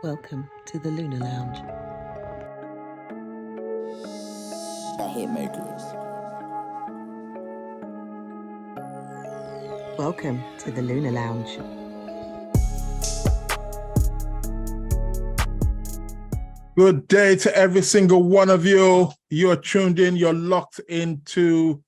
Welcome to the Lunar Lounge. The Hitmakers. Welcome to the Lunar Lounge. Good day to every single one of you. You're tuned in, you're locked into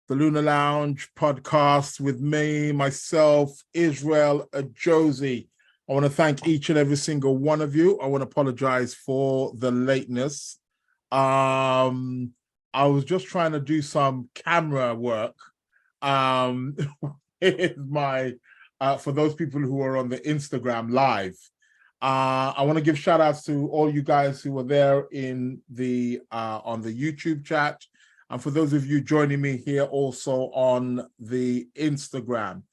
the Lunar Lounge podcast with me, myself, Israel, Josie. I want to thank each and every single one of you. I want to apologize for the lateness. I was just trying to do some camera work. For those people who are on the Instagram live. I want to give shout outs to all you guys who were there in the on the YouTube chat. And for those of you joining me here also on the Instagram,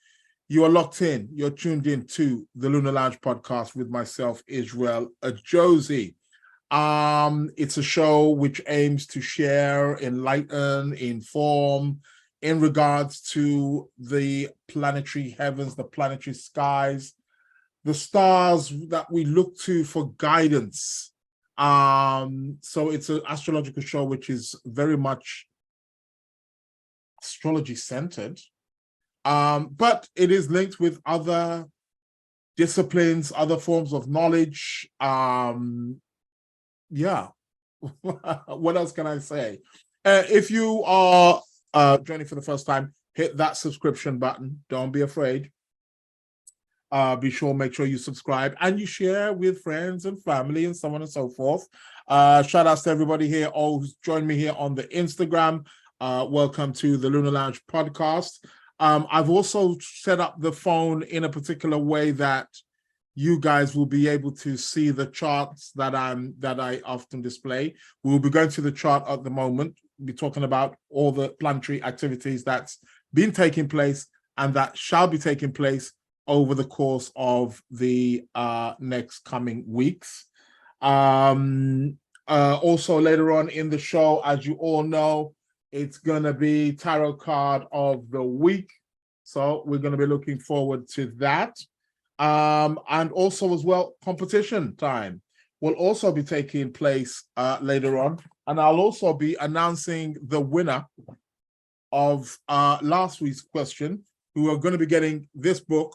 you are locked in. You're tuned in to the Lunar Lounge podcast with myself, Israel Josie. It's a show which aims to share, enlighten, inform in regards to the planetary heavens, the planetary skies, the stars that we look to for guidance. So it's an astrological show which is very much astrology centered, but it is linked with other disciplines, other forms of knowledge. Yeah. What else can I say? If you are joining for the first time, hit that subscription button. Don't be afraid. Be sure, make sure you subscribe and you share with friends and family and so on and so forth. Shout outs to everybody here, all who's joined me here on the Instagram. Welcome to the Lunar Lounge podcast. I've also set up the phone in a particular way that you guys will be able to see the charts that I often display. We'll be going to the chart at the moment. We'll be talking about all the planetary activities that's been taking place and that shall be taking place over the course of the next coming weeks. Also later on in the show, as you all know, it's going to be tarot card of the week. So we're going to be looking forward to that. And also as well, competition time will also be taking place later on. And I'll also be announcing the winner of last week's question, who are going to be getting this book,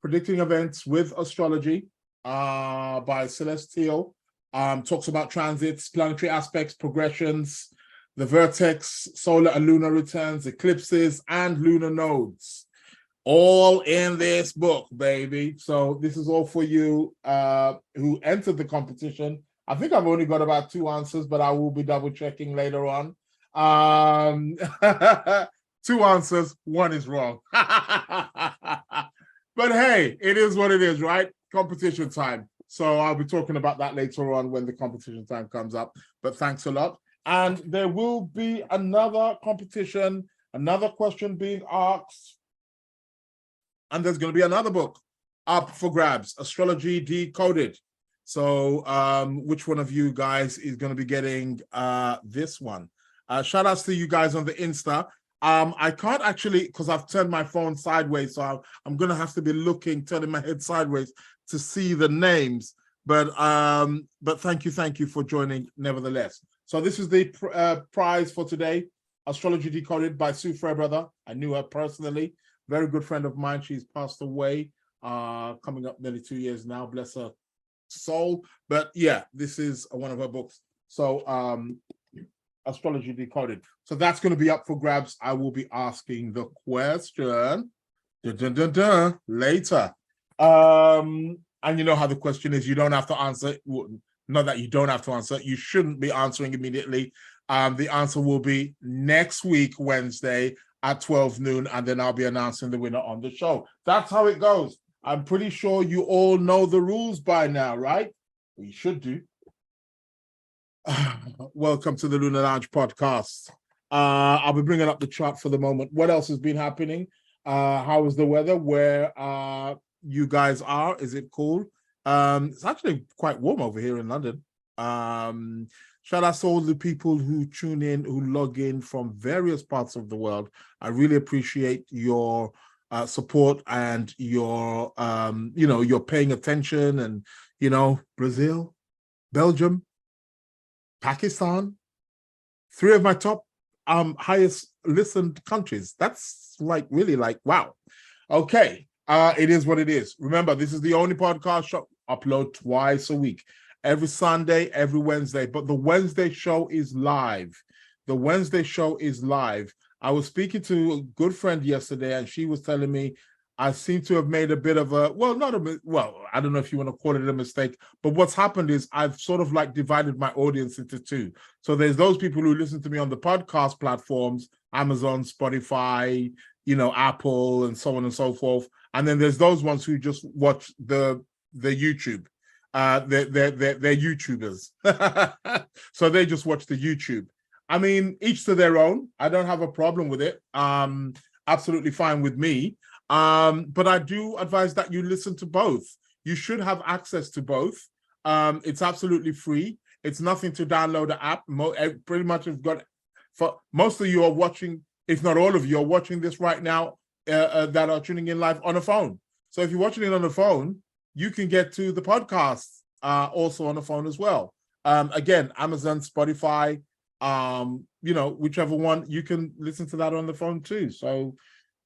Predicting Events with Astrology by Celestial. Talks about transits, planetary aspects, progressions, the vertex, solar and lunar returns, eclipses, and lunar nodes. All in this book, baby. So this is all for you who entered the competition. I think I've only got about 2 answers, but I will be double checking later on. 2 answers, 1 is wrong. But hey, it is what it is, right? Competition time. So I'll be talking about that later on when the competition time comes up. But thanks a lot. And there will be another competition, another question being asked. And there's going to be another book up for grabs, Astrology Decoded. So which one of you guys is going to be getting this one? Shout outs to you guys on the Insta. I can't actually, because I've turned my phone sideways, so I'm going to have to be turning my head sideways to see the names. But thank you for joining nevertheless. So this is the prize for today, Astrology Decoded by Sue Fairbrother. I knew her personally. Very good friend of mine. She's passed away, coming up nearly 2 years now. Bless her soul. But yeah, this is one of her books. So Astrology Decoded. So that's going to be up for grabs. I will be asking the question later. And you know how the question is. You don't have to answer. Not that you don't have to answer. You shouldn't be answering immediately. The answer will be next week, Wednesday, at 12 noon, and then I'll be announcing the winner on the show. That's how it goes. I'm pretty sure you all know the rules by now, right? You should do. Welcome to the Lunar Lounge podcast. I'll be bringing up the chart for the moment. What else has been happening? How is the weather? Where you guys are? Is it cool? It's actually quite warm over here in London. Shout out to all the people who tune in, who log in from various parts of the world. I really appreciate your support and your you're paying attention, and Brazil, Belgium, Pakistan, three of my top highest listened countries. That's really wow. Okay. It is what it is. Remember, this is the only podcast show upload twice a week, every Sunday, every Wednesday. But the Wednesday show is live. The Wednesday show is live. I was speaking to a good friend yesterday, and she was telling me I seem to have made a bit of I don't know if you want to call it a mistake, but what's happened is I've sort of divided my audience into two. So there's those people who listen to me on the podcast platforms, Amazon, Spotify, Apple, and so on and so forth. And then there's those ones who just watch the YouTube. They're YouTubers. So they just watch the YouTube. I mean, each to their own. I don't have a problem with it. Absolutely fine with me. But I do advise that you listen to both. You should have access to both. It's absolutely free. It's nothing to download the app. Pretty much have got, for most of you are watching, if not all of you are watching this right now, that are tuning in live on a phone. So if you're watching it on the phone, you can get to the podcast also on the phone as well. Again, Amazon, Spotify, whichever one, you can listen to that on the phone too. So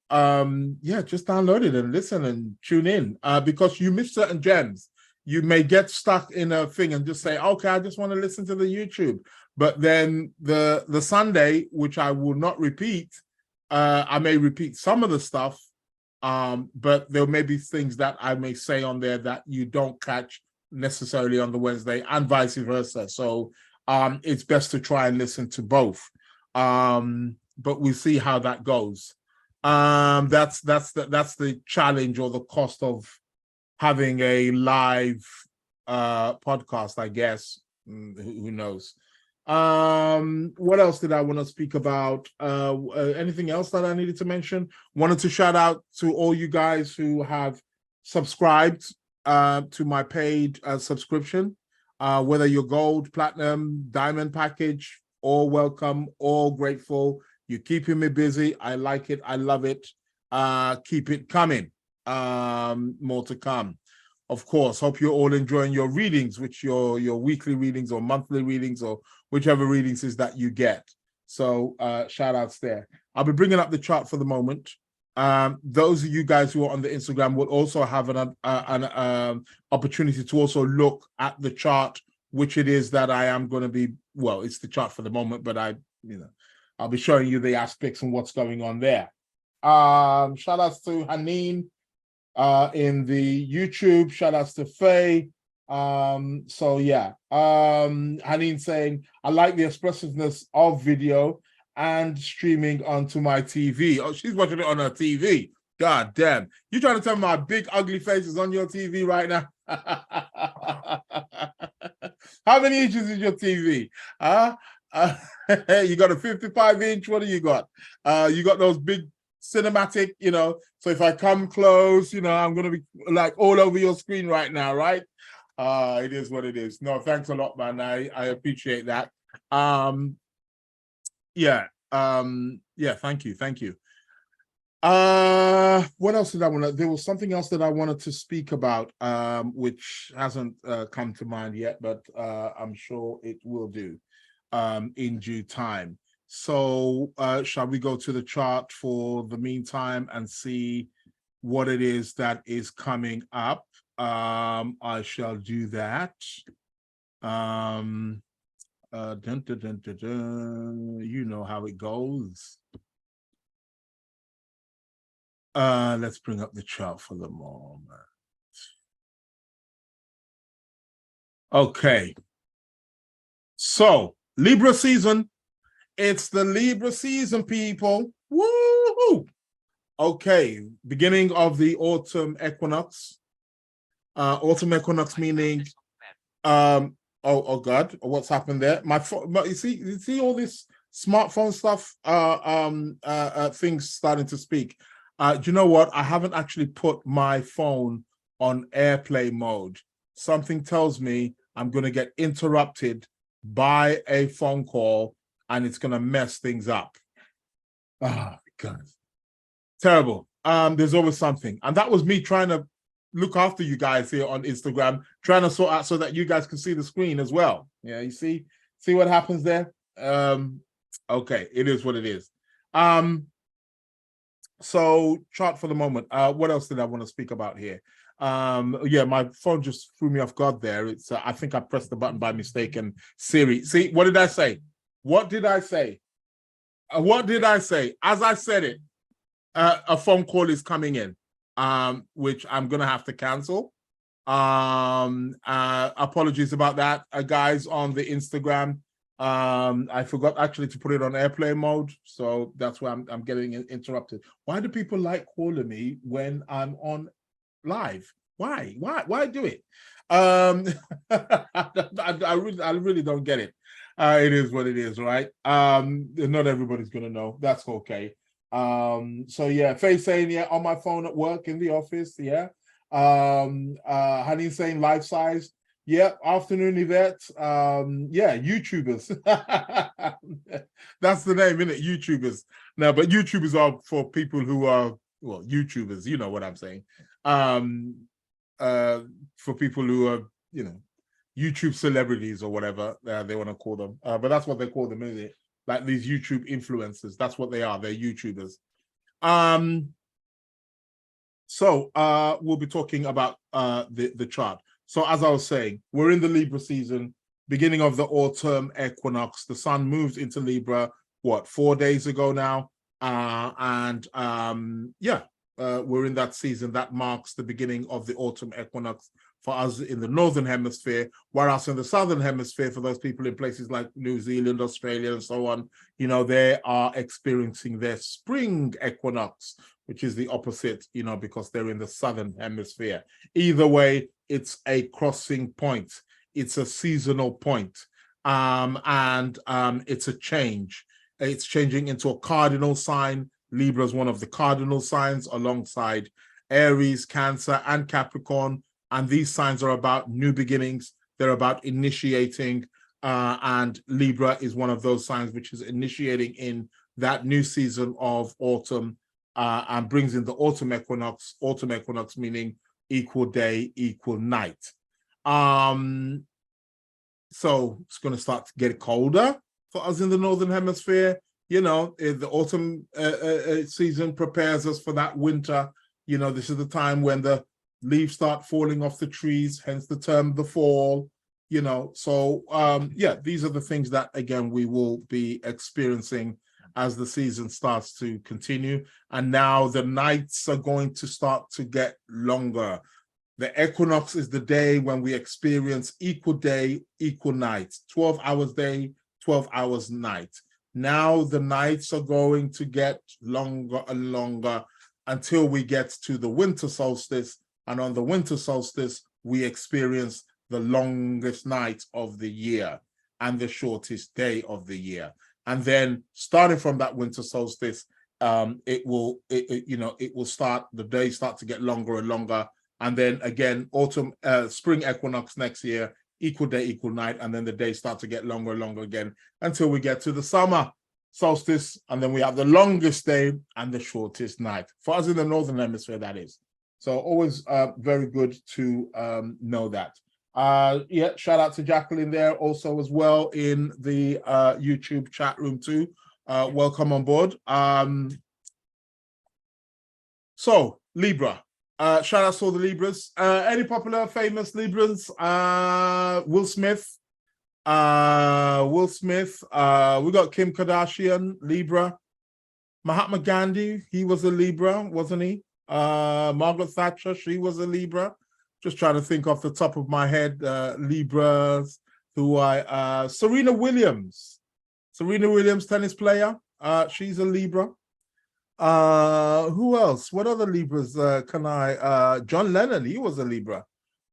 just download it and listen and tune in, because you miss certain gems. You may get stuck in a thing and just say, okay, I just want to listen to the YouTube. But then the Sunday, which I will not repeat, I may repeat some of the stuff, but there may be things that I may say on there that you don't catch necessarily on the Wednesday, and vice versa. So it's best to try and listen to both. But we'll see how that goes. That's the challenge or the cost of having a live podcast, I guess. Who knows? What else did I want to speak about? Anything else that I needed to mention? Wanted to shout out to all you guys who have subscribed to my paid subscription, whether you're gold, platinum, diamond package, all welcome, all grateful. You're keeping me busy. I like it. I love it. Keep it coming. More to come. Of course, hope you're all enjoying your readings, which your weekly readings or monthly readings or whichever readings is that you get. So shout outs there. I'll be bringing up the chart for the moment. Those of you guys who are on the Instagram will also have an opportunity to also look at the chart, which it is that I am going to be, well, it's the chart for the moment, but I'll be showing you the aspects and what's going on there. Shout outs to Haneen in the YouTube. Shout outs to Faye. Haneen saying, I like the expressiveness of video and streaming onto my TV. Oh, she's watching it on her TV. God damn. You trying to tell me my big ugly face is on your TV right now? How many inches is your TV? You got a 55-inch? What do you got? You got those big cinematic, so if I come close, I'm going to be like all over your screen right now, right? It is what it is. No, thanks a lot, man. I appreciate that. Thank you. What else did I want to, there was something else that I wanted to speak about, which hasn't come to mind yet, but I'm sure it will do in due time. So shall we go to the chart for the meantime and see what it is that is coming up? I shall do that. You know how it goes. Let's bring up the chart for the moment. Okay. So, Libra season. It's the Libra season, people. Woo! Okay, beginning of the autumn equinox. Autumn equinox meaning, oh God, what's happened there? My phone, you see all this smartphone stuff, things starting to speak. Do you know what? I haven't actually put my phone on airplane mode. Something tells me I'm going to get interrupted by a phone call, and it's going to mess things up. Oh, God. Terrible. there's always something. And that was me trying to look after you guys here on Instagram, trying to sort out so that you guys can see the screen as well. Yeah, you see what happens there? Okay, it is what it is. So chart for the moment. What else did I want to speak about here? Yeah, my phone just threw me off guard there. It's I think I pressed the button by mistake, and Siri, see, what did I say? What did I say? What did I say? As I said it, a phone call is coming in, which I'm gonna have to cancel. Apologies about that, guys, on the Instagram. I forgot actually to put it on airplane mode, so that's why I'm getting interrupted. Why do people like calling me when I'm on live? Why do it? I really don't get it. It is what it is, right? Not everybody's gonna know. That's okay. So yeah, Faye saying, yeah, on my phone at work, in the office, yeah. Honey saying life size. Yeah, afternoon Yvette. Yeah, YouTubers. That's the name, isn't it? YouTubers. No, but YouTubers are for people who are, well, YouTubers, you know what I'm saying. For people who are, you know, YouTube celebrities or whatever they want to call them. But that's what they call them, isn't it? Like these YouTube influencers. That's what they are. They're YouTubers. So we'll be talking about the chart. So as I was saying, we're in the Libra season, beginning of the autumn equinox. The sun moved into Libra, what, 4 days ago now? We're in that season that marks the beginning of the autumn equinox for us in the northern hemisphere, whereas in the southern hemisphere, for those people in places like New Zealand, Australia, and so on, you know, they are experiencing their spring equinox, which is the opposite, you know, because they're in the southern hemisphere. Either way, it's a crossing point. It's a seasonal point. It's a change. It's changing into a cardinal sign. Libra is one of the cardinal signs alongside Aries, Cancer, and Capricorn. And these signs are about new beginnings. They're about initiating. And Libra is one of those signs which is initiating in that new season of autumn and brings in the autumn equinox meaning equal day, equal night. So it's going to start to get colder for us in the northern hemisphere. You know, the autumn season prepares us for that winter. You know, this is the time when the leaves start falling off the trees, hence the term the fall. You know, so yeah, these are the things that, again, we will be experiencing as the season starts to continue. And now the nights are going to start to get longer. The equinox is the day when we experience equal day, equal night, 12 hours day, 12 hours night. Now the nights are going to get longer and longer until we get to the winter solstice. And on the winter solstice, we experience the longest night of the year and the shortest day of the year. And then starting from that winter solstice, it will start, the days start to get longer and longer. And then again, spring equinox next year, equal day, equal night. And then the days start to get longer and longer again until we get to the summer solstice. And then we have the longest day and the shortest night. For us in the northern hemisphere, that is. So always very good to know that. Yeah, shout out to Jacqueline there also as well in the YouTube chat room too. Welcome on board. So Libra, shout out to all the Libras. Any popular famous Libras? Will Smith. We got Kim Kardashian, Libra. Mahatma Gandhi, he was a Libra, wasn't he? Margaret Thatcher, she was a Libra. Just trying to think off the top of my head, Libras who Serena Williams, tennis player. She's a Libra. Who else? What other Libras John Lennon, he was a Libra,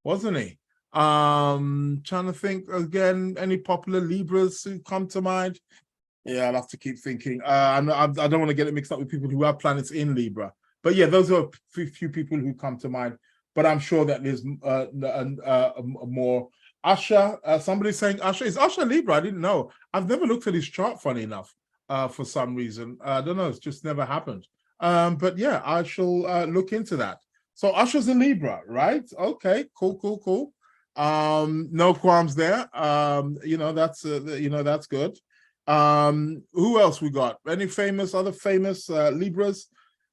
wasn't he? Trying to think again, any popular Libras who come to mind. Yeah, I'll have to keep thinking. I don't want to get it mixed up with people who have planets in Libra. But yeah, those are a few people who come to mind. But I'm sure that there's more. Usher, somebody's saying Usher. Is Usher Libra? I didn't know. I've never looked at his chart, funny enough, for some reason. I don't know. It's just never happened. But yeah, I shall look into that. So Usher's a Libra, right? Okay, cool. No qualms there. That's good. Who else we got? Any other famous Libras?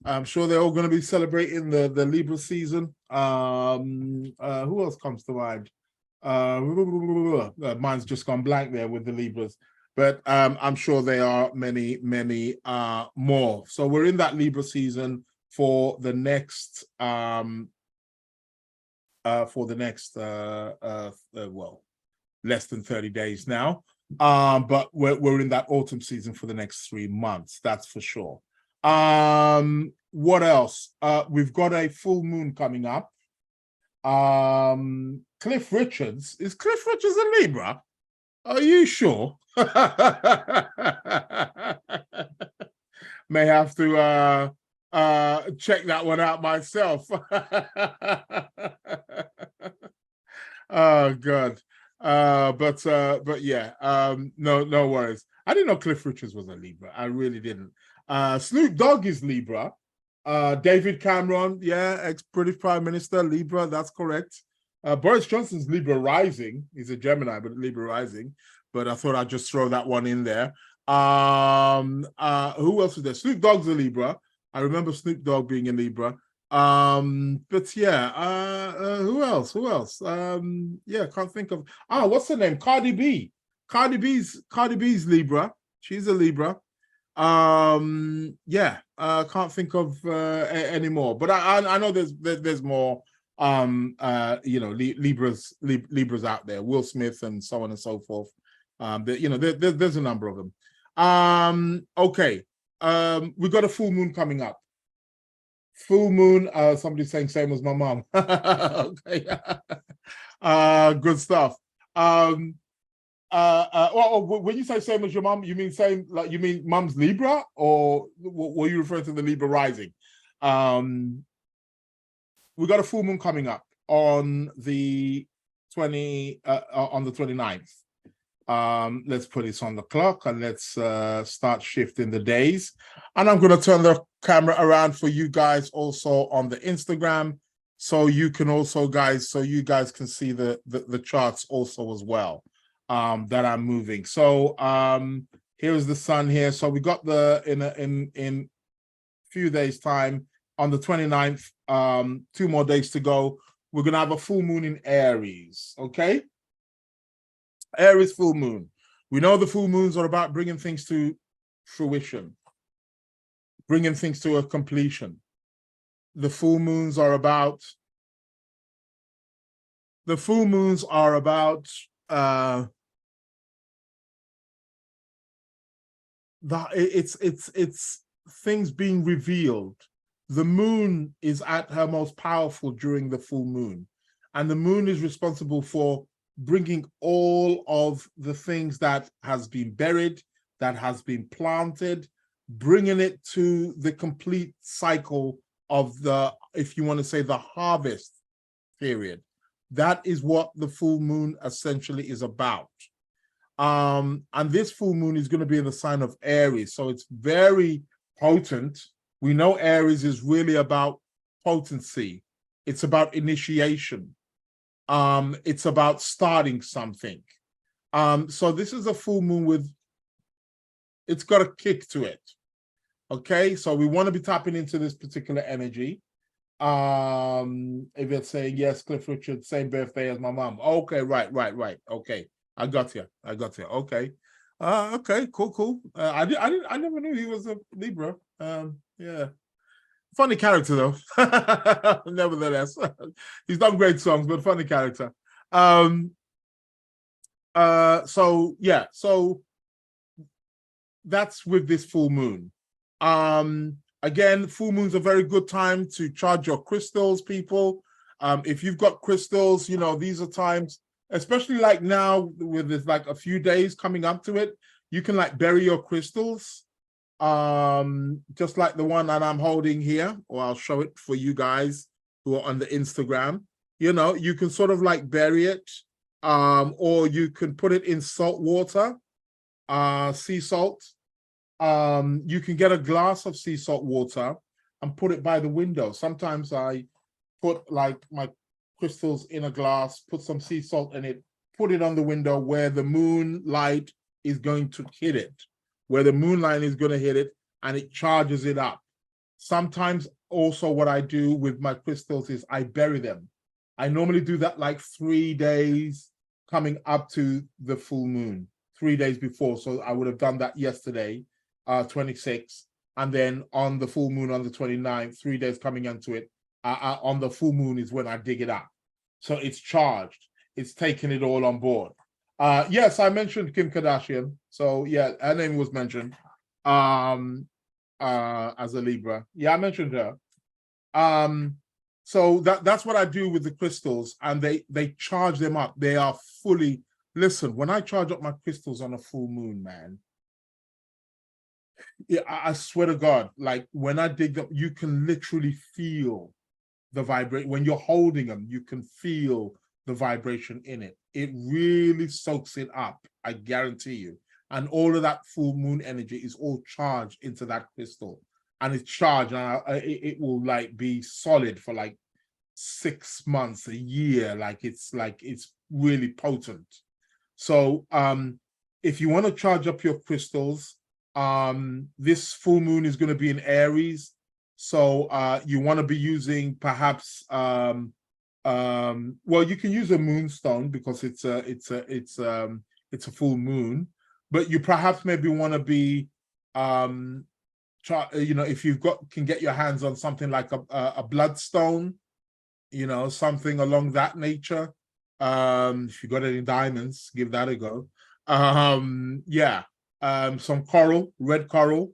I'm sure they're all going to be celebrating the Libra season. Who else comes to mind? Mine's just gone blank there with the Libras, but I'm sure there are many more. So we're in that Libra season for the next less than 30 days now. But we're in that autumn season for the next 3 months, that's for sure. What else? We've got a full moon coming up. Cliff Richards. Is Cliff Richards a Libra? Are you sure? May have to check that one out myself. Oh God. But yeah, no worries. I didn't know Cliff Richards was a Libra. I really didn't. Snoop Dogg is Libra. David Cameron, yeah, ex-British Prime Minister, Libra, that's correct. Boris Johnson's Libra rising. He's a Gemini, but Libra rising. But I thought I'd just throw that one in there. Who else is there? Snoop Dogg's a Libra. I remember Snoop Dogg being a Libra. But yeah, who else? Yeah, can't think of. What's her name? Cardi B. Cardi B's Libra. She's a Libra. Yeah, can't think of any more, but I know there's more Libras out there, Will Smith and so on and so forth. There's a number of them. Okay, we've got a full moon coming up. Full moon, somebody's saying same as my mom. Okay. Good stuff. When you say same as your mom, you mean same, like you mean mom's Libra, or were you referring to the Libra rising? We got a full moon coming up on the 29th. Let's put this on the clock and let's start shifting the days. And I'm going to turn the camera around for you guys also on the Instagram, so you can also you guys can see the charts also as well. That I'm moving. So here's the sun here. So we got in a few days time on the 29th, 2 more days to go. We're gonna have a full moon in Aries. Okay, Aries full moon. We know the full moons are about bringing things to fruition, bringing things to a completion. The full moons are about it's things being revealed. The moon is at her most powerful during the full moon, and the moon is responsible for bringing all of the things that has been buried, that has been planted, bringing it to the complete cycle of the, if you want to say, the harvest period. That is what the full moon essentially is about. And this full moon is going to be in the sign of Aries, so it's very potent. We know Aries is really about potency. It's about initiation. It's about starting something. So this is a full moon it's got a kick to it. Okay, so we want to be tapping into this particular energy. If it's saying yes, Cliff Richard, same birthday as my mom. Okay, right. Okay, I got you. Okay, okay, cool. I never knew he was a Libra. Yeah, funny character though. Nevertheless, he's done great songs, but funny character. So yeah, so that's with this full moon. Again, full moon's a very good time to charge your crystals, people. If you've got crystals, these are times, especially like now with this, like a few days coming up to it, you can like bury your crystals. Just like the one that I'm holding here, or I'll show it for you guys who are on the Instagram. You can sort of like bury it, or you can put it in salt water, sea salt. You can get a glass of sea salt water, and put it by the window. Sometimes I put like my crystals in a glass, put some sea salt in it, put it on the window where the moonlight is going to hit it, where the moonlight is going to hit it, and it charges it up. Sometimes also what I do with my crystals is I bury them. I normally do that like 3 days coming up to the full moon, 3 days before. So I would have done that yesterday, 26, and then on the full moon on the 29th, 3 days coming into it, on the full moon is when I dig it up. So it's charged. It's taking it all on board. Yes, I mentioned Kim Kardashian. So yeah, her name was mentioned as a Libra. Yeah, I mentioned her. So that's what I do with the crystals, and they charge them up. They are fully, listen, when I charge up my crystals on a full moon, man, yeah, I swear to God, like when I dig them, you can literally feel the vibration. When you're holding them, you can feel the vibration in it. It really soaks it up, I guarantee you. And all of that full moon energy is all charged into that crystal. And it's charged, and it will like be solid for like 6 months, a year. Like it's really potent. So if you want to charge up your crystals, this full moon is going to be in Aries. So you want to be using perhaps well, you can use a moonstone because it's a full moon, but you perhaps maybe want to be if you've can get your hands on something like a bloodstone, something along that nature. If you got any diamonds, give that a go. Some coral, red coral.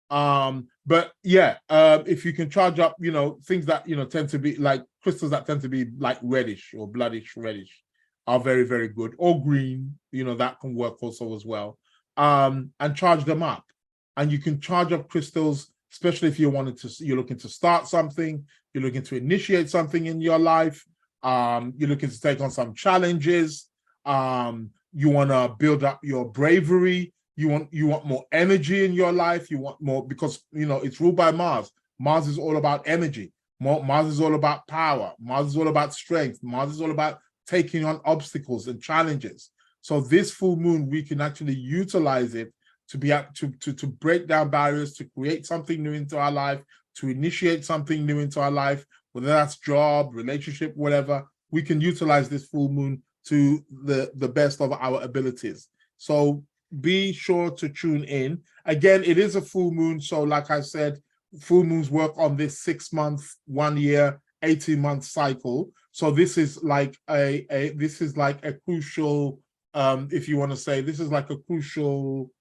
But yeah, if you can charge up, things that tend to be like crystals that tend to be like reddish or bloodish reddish are very, very good. Or green, that can work also as well. And charge them up. And you can charge up crystals, especially if you're looking to start something, you're looking to initiate something in your life, you're looking to take on some challenges, you want to build up your bravery, you want more energy in your life, you want more, because it's ruled by Mars. Mars is all about energy. Mars is all about power. Mars is all about strength. Mars is all about taking on obstacles and challenges. So this full moon, we can actually utilize it to be able to break down barriers, to create something new into our life, to initiate something new into our life, whether that's job, relationship, whatever. We can utilize this full moon to the best of our abilities. So be sure to tune in. Again, it is a full moon. So like I said, full moons work on this 6 month, 1 year, 18-month cycle. So this is like a crucial, if you want to say, this is like a crucial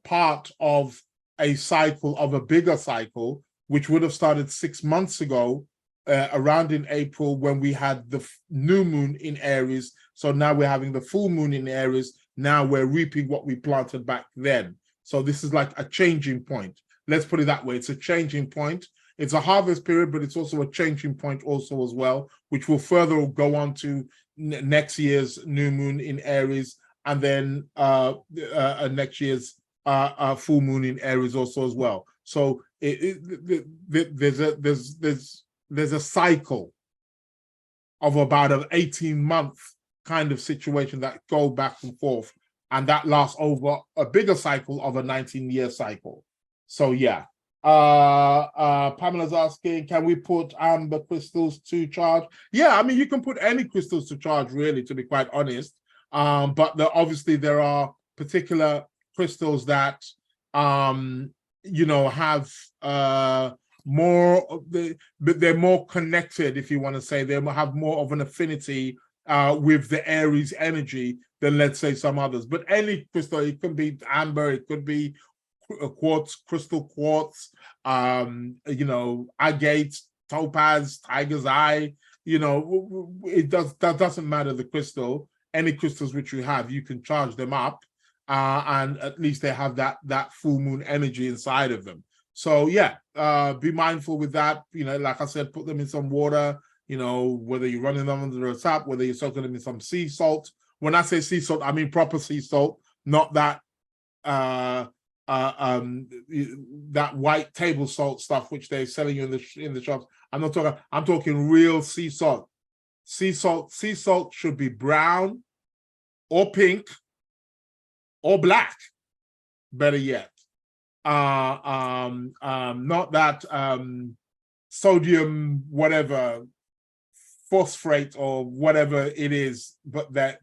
part of a cycle, of a bigger cycle, which would have started 6 months ago, around in April, when we had the new moon in Aries. So now we're having the full moon in Aries. Now we're reaping what we planted back then. So this is like a changing point. Let's put it that way. It's a changing point. It's a harvest period, but it's also a changing point also as well, which will further go on to next year's new moon in Aries, and then next year's full moon in Aries also as well. So there's a cycle of about an 18-month kind of situation that go back and forth, and that lasts over a bigger cycle of a 19-year cycle. So yeah. Pamela's asking, can we put amber crystals to charge? Yeah, I mean, you can put any crystals to charge, really, to be quite honest. But obviously there are particular crystals that have more, but they're more connected, if you want to say. They have more of an affinity with the Aries energy than, let's say, some others. But any crystal, it could be amber, it could be quartz, crystal quartz, agate, topaz, tiger's eye, that doesn't matter, the crystal. Any crystals which you have, you can charge them up, and at least they have that full moon energy inside of them. So yeah, be mindful with that. Like I said, put them in some water, whether you're running them under the tap, whether you're soaking them in some sea salt. When I say sea salt, I mean proper sea salt, not that that white table salt stuff which they're selling you in the shops. I'm talking real sea salt. Sea salt should be brown or pink or black, better yet. Not that sodium whatever phosphate or whatever it is, but that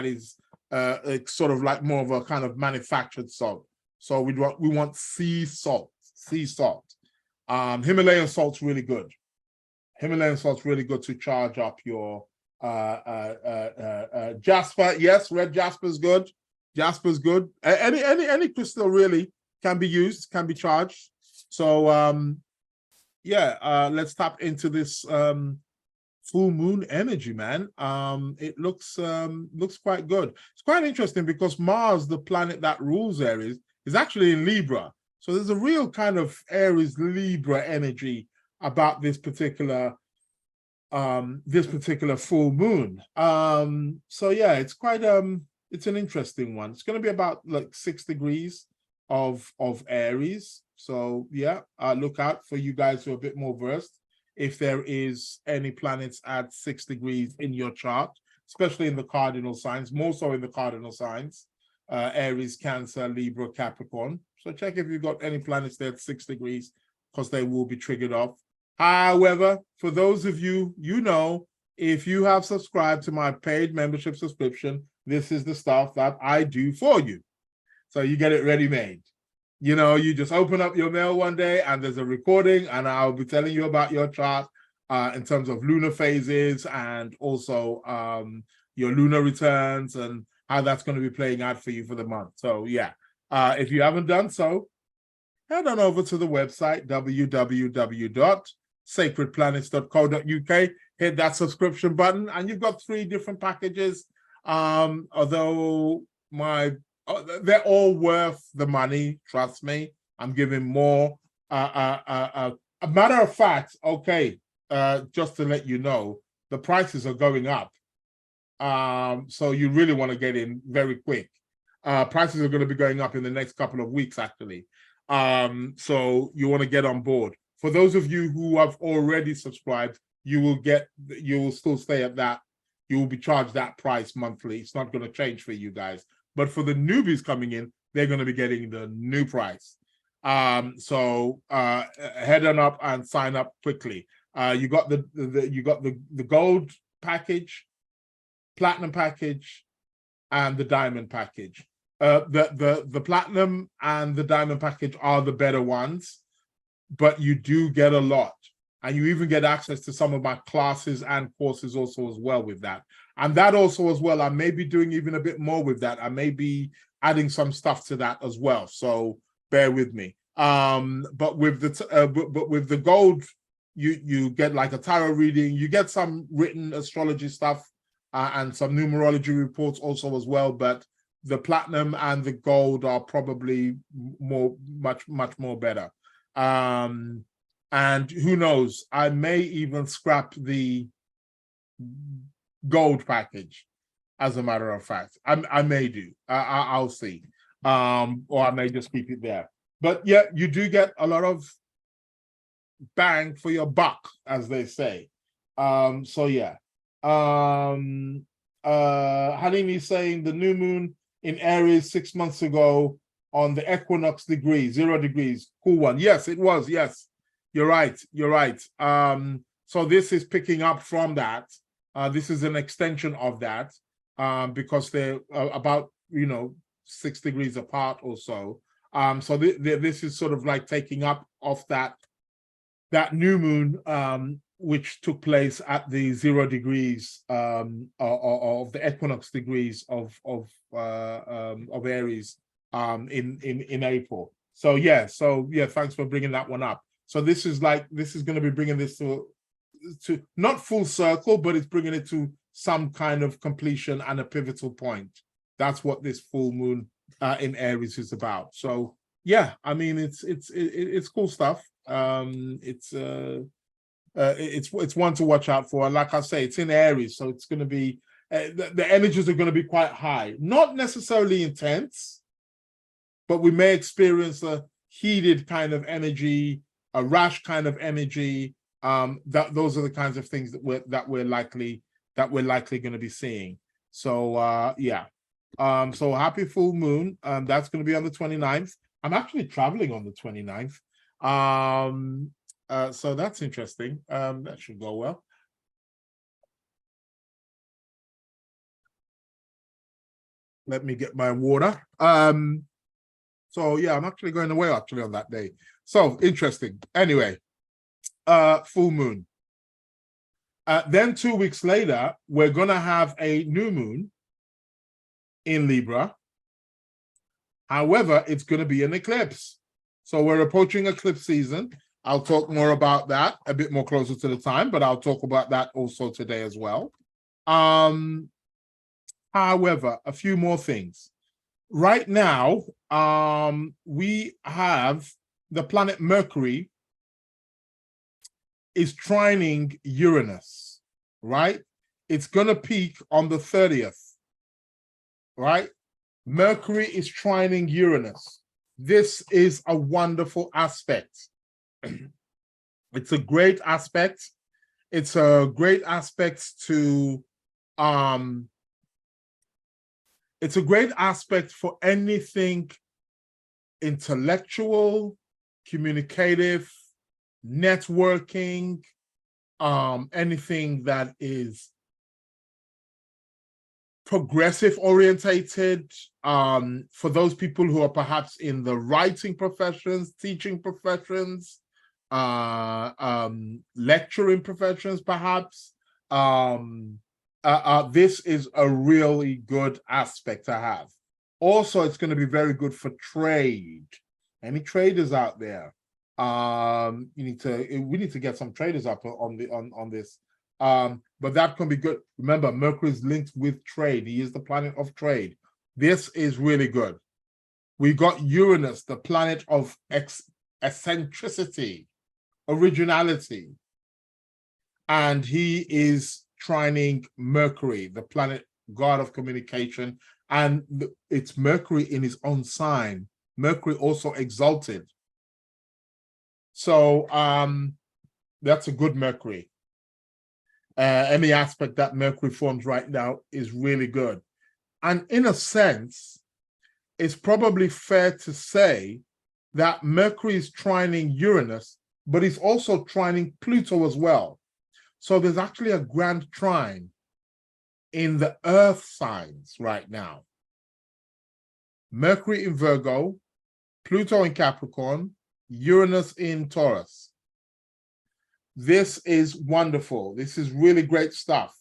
is it's sort of like more of a kind of manufactured salt. So we want sea salt. Himalayan salt's really good. Himalayan salt's really good to charge up your jasper. Yes, red jasper's good. Jasper's good. Any crystal really can be used, can be charged. So let's tap into this full moon energy, man. It looks quite good. It's quite interesting because Mars, the planet that rules Aries, is actually in Libra. So there's a real kind of Aries Libra energy about this particular full moon. So yeah, it's quite it's an interesting one. It's going to be about like 6 degrees of Aries. So yeah, look out for you guys who are a bit more versed. If there is any planets at 6 degrees in your chart, especially in the cardinal signs, more so in the cardinal signs, Aries, Cancer, Libra, Capricorn. So check if you've got any planets there at 6 degrees, because they will be triggered off. However, for those of you, if you have subscribed to my paid membership subscription, this is the stuff that I do for you. So you get it ready-made. You just open up your mail one day and there's a recording, and I'll be telling you about your chart in terms of lunar phases and also your lunar returns and how that's going to be playing out for you for the month. So yeah, if you haven't done so, head on over to the website, www.sacredplanets.co.uk, hit that subscription button, and you've got 3 different packages. Although they're all worth the money, trust me. I'm giving more. A matter of fact, okay, just to let you know, the prices are going up. So you really want to get in very quick. Prices are going to be going up in the next couple of weeks, actually. So you want to get on board. For those of you who have already subscribed, you will still stay at that. You will be charged that price monthly. It's not going to change for you guys. But for the newbies coming in, they're going to be getting the new price. So head on up and sign up quickly. You got the gold package, platinum package, and the diamond package. The platinum and the diamond package are the better ones, but you do get a lot. And you even get access to some of my classes and courses also as well with that. And that also as well, I may be doing even a bit more with that. I may be adding some stuff to that as well. So bear with me. But with the gold, you get like a tarot reading. You get some written astrology stuff and some numerology reports also as well. But the platinum and the gold are probably much more better. And who knows, I may even scrap the gold package, as a matter of fact. I may do. I'll see. Or I may just keep it there. But yeah, you do get a lot of bang for your buck, as they say. So yeah. Halini is saying the new moon in Aries 6 months ago on the equinox degree, 0 degrees. Cool one. Yes, it was. Yes. You're right. So this is picking up from that. This is an extension of that because they're about 6 degrees apart or so. So this is sort of like taking up off that new moon, which took place at the 0 degrees of the equinox degrees of Aries in April. So yeah, thanks for bringing that one up. So this is going to be bringing this to not full circle, but it's bringing it to some kind of completion and a pivotal point. That's what this full moon in Aries is about. So yeah, I mean it's cool stuff. It's one to watch out for. And like I say, it's in Aries, so it's going to be the energies are going to be quite high, not necessarily intense, but we may experience a heated kind of energy, a rash kind of energy. Those are the kinds of things that we're likely going to be seeing. So yeah. So happy full moon. That's going to be on the 29th. I'm actually traveling on the 29th. So that's interesting. That should go well. Let me get my water. So yeah, I'm actually going away on that day. So interesting. Anyway, full moon. Then 2 weeks later, we're gonna have a new moon in Libra. However, it's gonna be an eclipse. So we're approaching eclipse season. I'll talk more about that a bit more closer to the time, but I'll talk about that also today as well. However, a few more things. Right now, we have the planet Mercury is trining Uranus, right? It's going to peak on the 30th, right? Mercury is trining Uranus. This is a wonderful aspect. It's a great aspect. It's a great aspect to it's a great aspect for anything intellectual, communicative, networking, anything that is progressive orientated, for those people who are perhaps in the writing professions, teaching professions, lecturing professions, perhaps. This is a really good aspect to have. Also, it's going to be very good for trade. Any traders out there? We need to get some traders up on this. But that can be good. Remember, Mercury is linked with trade. He is the planet of trade. This is really good. We got Uranus, the planet of eccentricity, originality, and he is trining Mercury, the planet god of communication, and it's Mercury in his own sign. Mercury also exalted. So that's a good Mercury. Any aspect that Mercury forms right now is really good. And in a sense, it's probably fair to say that Mercury is trining Uranus, but he's also trining Pluto as well. So there's actually a grand trine in the earth signs right now. Mercury in Virgo, Pluto in Capricorn, Uranus in Taurus. This is wonderful. This is really great stuff.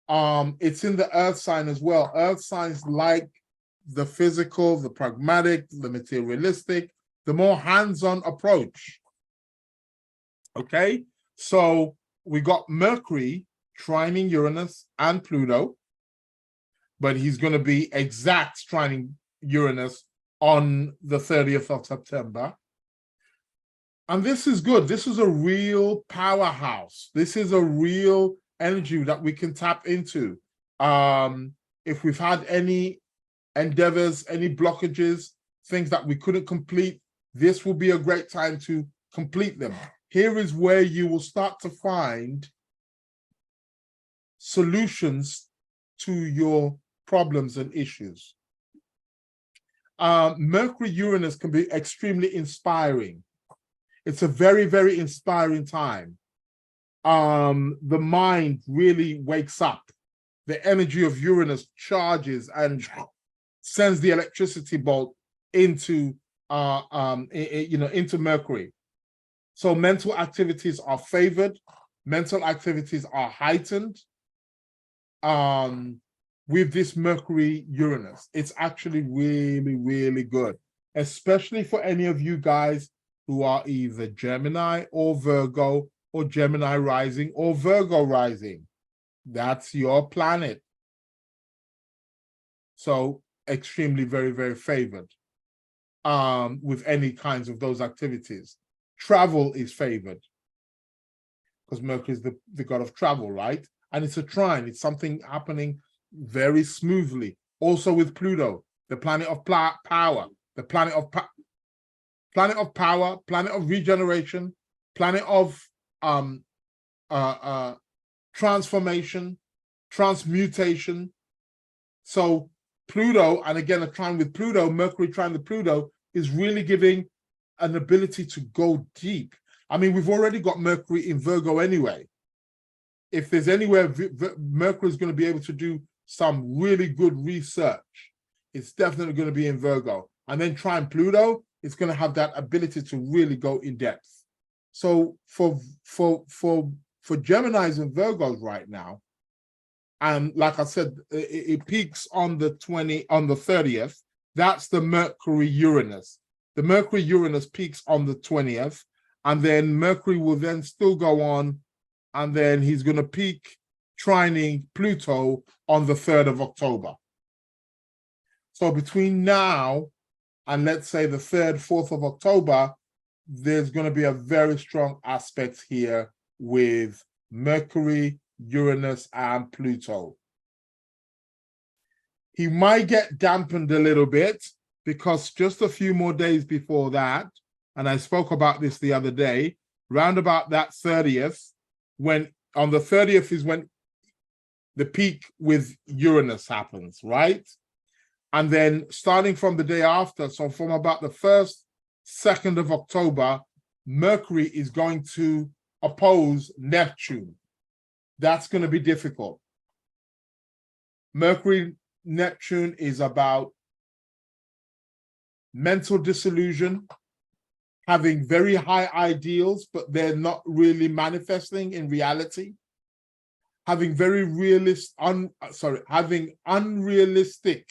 It's in the earth sign as well. Earth signs like the physical, the pragmatic, the materialistic, the more hands-on approach. Okay, so we got Mercury trining Uranus and Pluto, but he's going to be exact trining Uranus on the 30th of September. And this is good. This is a real powerhouse. This is a real energy that we can tap into. If we've had any endeavors, any blockages, things that we couldn't complete, this will be a great time to complete them. Here is where you will start to find solutions to your problems and issues. Mercury Uranus can be extremely inspiring. It's a very, very inspiring time. The mind really wakes up. The energy of Uranus charges and sends the electricity bolt into into Mercury. So mental activities are favored. Mental activities are heightened. With this Mercury Uranus, it's actually really, really good, especially for any of you guys who are either Gemini or Virgo or Gemini rising or Virgo rising. That's your planet. So extremely, very, very favored with any kinds of those activities. Travel is favored because Mercury is the god of travel, right? And it's a trine. It's something happening very smoothly. Also with Pluto, the planet of power. the planet of power, planet of regeneration, planet of transformation, transmutation. So Pluto, and again, a trine with Pluto, Mercury trine with Pluto, is really giving an ability to go deep. I mean, we've already got Mercury in Virgo anyway. If there's anywhere Mercury is going to be able to do some really good research, it's definitely going to be in Virgo. And then trine Pluto, it's going to have that ability to really go in depth. So for Geminis and Virgos right now, and like I said, it peaks on the 30th. That's the Mercury Uranus. The Mercury Uranus peaks on the 20th, and then Mercury will then still go on, and then he's going to peak trining Pluto on the 3rd of October. So between now and let's say the 3rd, 4th of October, there's going to be a very strong aspect here with Mercury, Uranus, and Pluto. He might get dampened a little bit because just a few more days before that, and I spoke about this the other day, round about that 30th, when on the 30th is when the peak with Uranus happens, right? And then starting from the day after, so from about the 1st, 2nd of October, Mercury is going to oppose Neptune. That's going to be difficult. Mercury, Neptune is about mental disillusion, having very high ideals, but they're not really manifesting in reality. Having very having unrealistic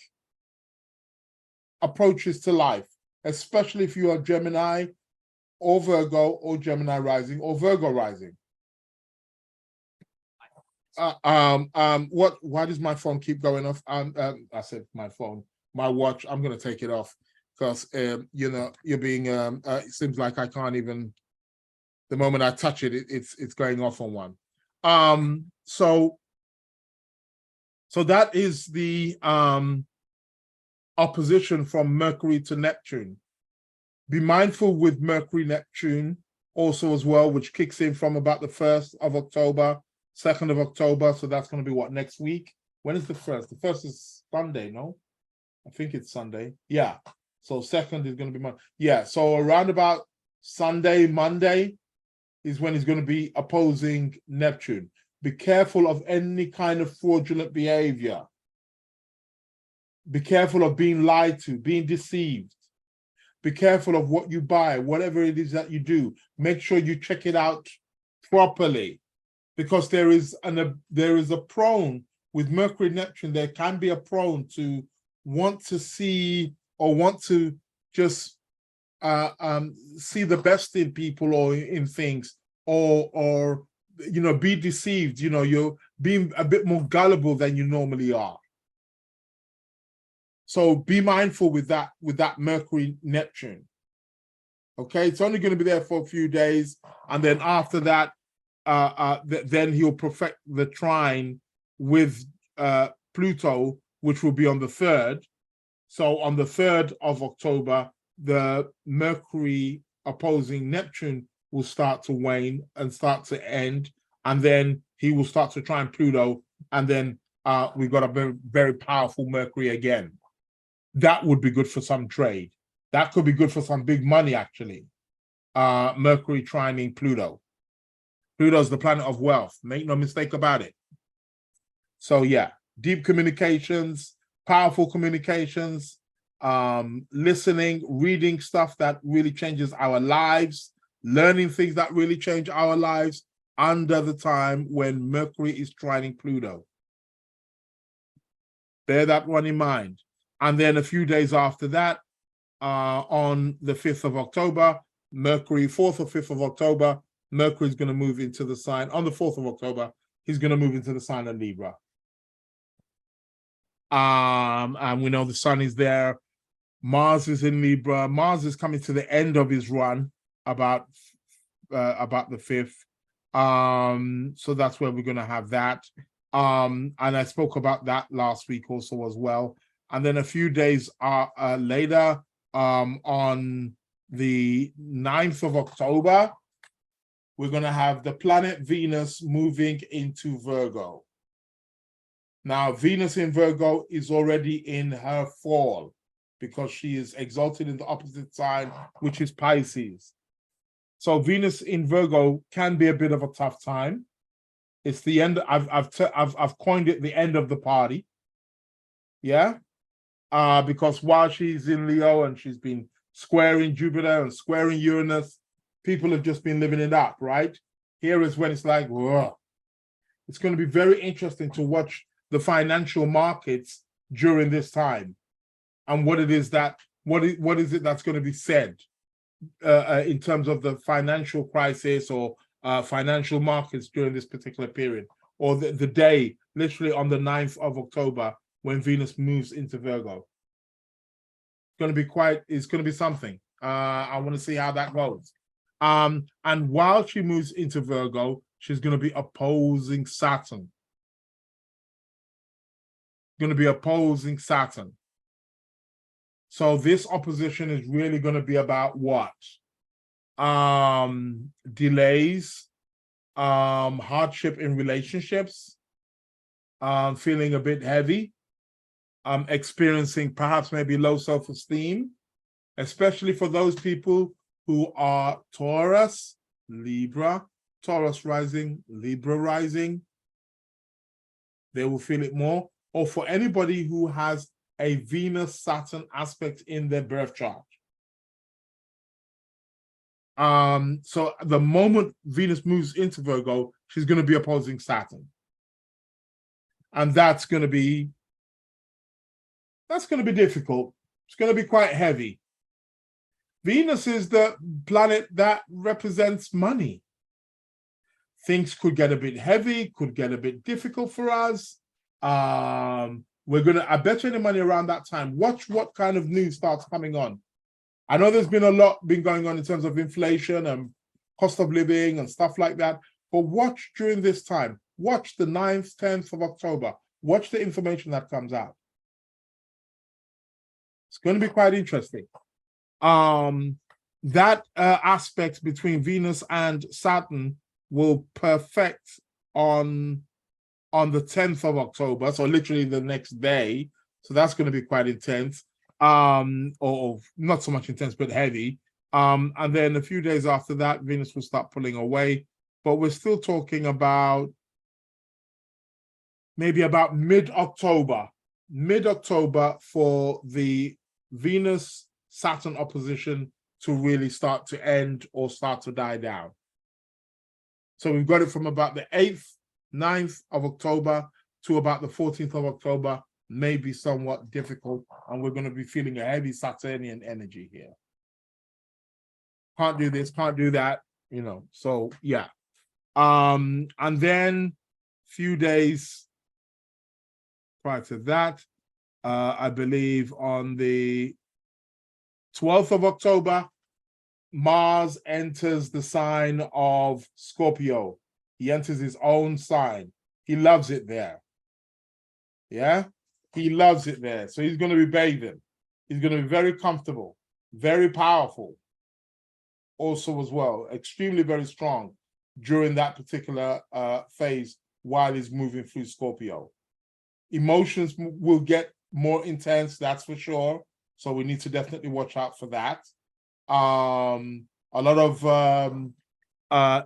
approaches to life, especially if you are Gemini or Virgo or Gemini rising or Virgo rising. Why does my phone keep going off? I said my phone, my watch. I'm gonna take it off because you know, you're being it seems like I can't even, the moment I touch it, it's going off on one. So that is the opposition from Mercury to Neptune. Be mindful with Mercury Neptune also as well, which kicks in from about the 1st of October, 2nd of October. So that's going to be what, next week? When is the 1st? The 1st is Sunday, no? I think it's Sunday. Yeah. So 2nd is going to be Monday. Yeah. So around about Sunday, Monday is when he's going to be opposing Neptune. Be careful of any kind of fraudulent behavior. Be careful of being lied to, being deceived. Be careful of what you buy, whatever it is that you do. Make sure you check it out properly, because there is a prone with Mercury Neptune. There can be a prone to want to see or want to just see the best in people or in things, or you know, be deceived. You know, you're being a bit more gullible than you normally are. So be mindful with that Mercury Neptune. Okay, it's only going to be there for a few days, and then after that, then he'll perfect the trine with Pluto, which will be on the 3rd. So on the 3rd of October, the Mercury opposing Neptune will start to wane and start to end, and then he will start to trine Pluto, and then we've got a very, very powerful Mercury again. That would be good for some trade. That could be good for some big money, actually. Mercury trining Pluto. Pluto's the planet of wealth. Make no mistake about it. So yeah, deep communications, powerful communications, listening, reading stuff that really changes our lives, learning things that really change our lives under the time when Mercury is trining Pluto. Bear that one in mind. And then a few days after that, on the 5th of October, Mercury, 4th or 5th of October, Mercury is going to move into the sign. On the 4th of October, he's going to move into the sign of Libra. And we know the sun is there. Mars is in Libra. Mars is coming to the end of his run about the 5th. So that's where we're going to have that. And I spoke about that last week also as well. And then a few days later, on the 9th of October, we're going to have the planet Venus moving into Virgo. Now, Venus in Virgo is already in her fall because she is exalted in the opposite sign, which is Pisces. So Venus in Virgo can be a bit of a tough time. It's the end. I've coined it the end of the party. Yeah, because while she's in Leo and she's been squaring Jupiter and squaring Uranus, people have just been living it up, right? Here is when it's like, whoa. It's going to be very interesting to watch the financial markets during this time, and what is it that's going to be said in terms of the financial crisis or financial markets during this particular period, or the day, literally on the 9th of October, when Venus moves into Virgo. It's going to be something. I want to see how that goes. And while she moves into Virgo, she's going to be opposing Saturn. So this opposition is really going to be about what? Delays, hardship in relationships, feeling a bit heavy, experiencing perhaps maybe low self-esteem, especially for those people who are Taurus, Libra, Taurus rising, Libra rising. They will feel it more. Or for anybody who has a Venus-Saturn aspect in their birth chart. So the moment Venus moves into Virgo, she's going to be opposing Saturn. And that's going to be difficult. It's going to be quite heavy. Venus is the planet that represents money. Things could get a bit heavy, could get a bit difficult for us. I bet you any money around that time. Watch what kind of news starts coming on. I know there's been a lot going on in terms of inflation and cost of living and stuff like that. But watch during this time. Watch the 9th, 10th of October. Watch the information that comes out. It's going to be quite interesting. That aspect between Venus and Saturn will perfect on the 10th of October, so literally the next day. So that's going to be quite intense, or not so much intense, but heavy. And then a few days after that, Venus will start pulling away. But we're still talking about maybe about mid-October for the Venus-Saturn opposition to really start to end or start to die down. So we've got it from about the 8th, 9th of October to about the 14th of October, may be somewhat difficult, and we're going to be feeling a heavy Saturnian energy here. Can't do this, can't do that, so yeah. And then few days prior to that, I believe on the 12th of October, Mars enters the sign of Scorpio. He enters his own sign. He loves it there. Yeah? He loves it there. So he's going to be bathing. He's going to be very comfortable, very powerful. Also as well, extremely very strong during that particular phase while he's moving through Scorpio. Emotions will get more intense, that's for sure. So we need to definitely watch out for that. A lot of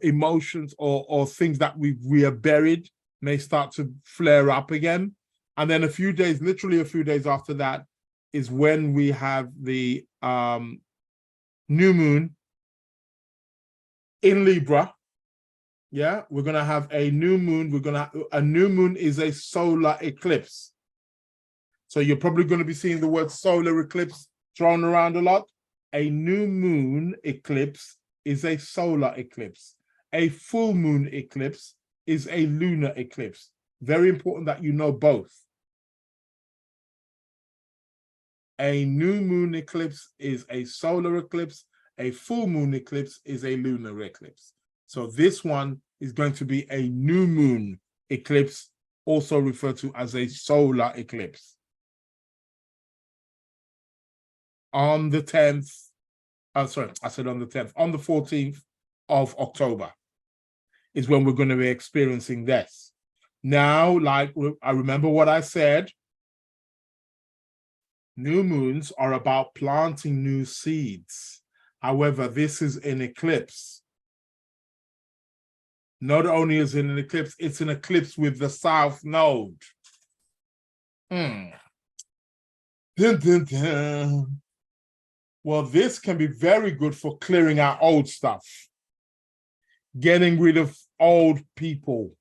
emotions or things that we are buried may start to flare up again. And then literally a few days after that is when we have the new moon in Libra. Yeah, we're going to have a new moon. A new moon is a solar eclipse. So you're probably going to be seeing the word solar eclipse thrown around a lot. A new moon eclipse is a solar eclipse. A full moon eclipse is a lunar eclipse. Very important that you know both. A new moon eclipse is a solar eclipse. A full moon eclipse is a lunar eclipse. So this one is going to be a new moon eclipse, also referred to as a solar eclipse. on the 10th. Sorry, I said on the 10th. On the 14th of October is when we're going to be experiencing this. Now, like I remember what I said, new moons are about planting new seeds. However, this is an eclipse. Not only is it an eclipse, it's an eclipse with the South Node. Dun, dun, dun. Well, this can be very good for clearing out old stuff, getting rid of old people.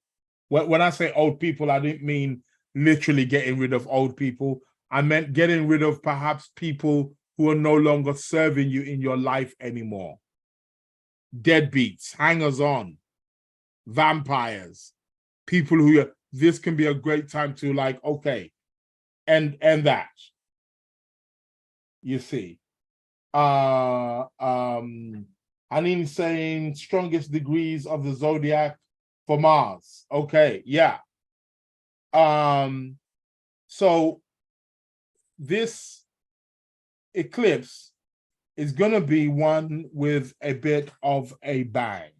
When I say old people, I didn't mean literally getting rid of old people. I meant getting rid of perhaps people who are no longer serving you in your life anymore. Deadbeats, hangers-on, vampires, people who, this can be a great time to like, okay, and that. You see. An insane strongest degrees of the zodiac for Mars. Okay, yeah. So this eclipse is gonna be one with a bit of a bang.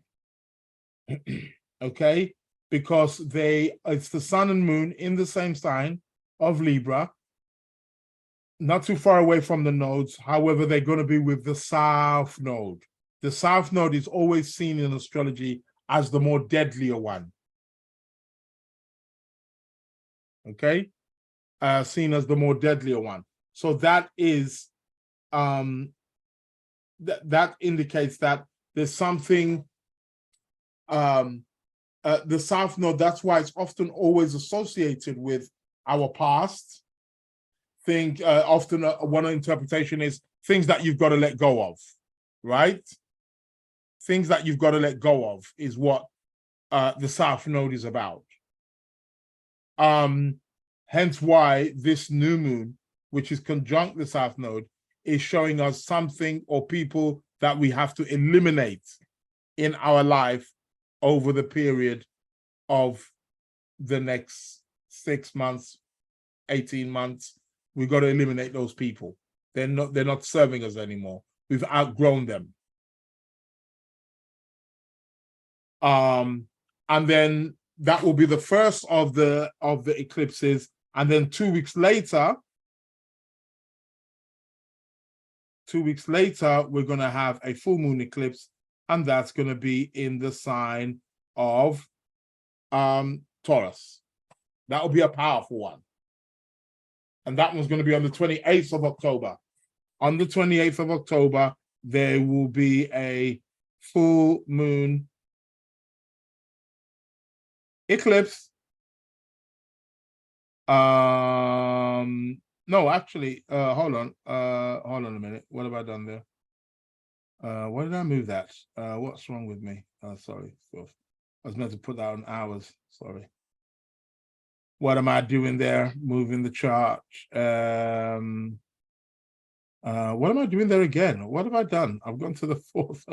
Okay, because it's the sun and moon in the same sign of Libra, not too far away from the nodes. However, they're going to be with the South Node. The South Node is always seen in astrology as the more deadlier one. Okay, seen as the more deadlier one. So that is that indicates that there's something. The South Node, that's why it's often always associated with our past. Often one interpretation is things that you've got to let go of, right? Things that you've got to let go of is what the South Node is about. Hence why this new moon, which is conjunct the South Node, is showing us something or people that we have to eliminate in our life over the period of the next 6 months, 18 months. We've got to eliminate those people. They're not serving us anymore. We've outgrown them. And then that will be the first of the eclipses. And then 2 weeks later, we're going to have a full moon eclipse, and that's going to be in the sign of Taurus. That will be a powerful one. And that one's going to be on the 28th of October. On the 28th of October, there will be a full moon eclipse. No, actually, hold on a minute. What have I done there? Where did I move that? What's wrong with me? Sorry. So I was meant to put that on hours. Sorry. What am I doing there? Moving the chart. What am I doing there again? What have I done? I've gone to the 4th.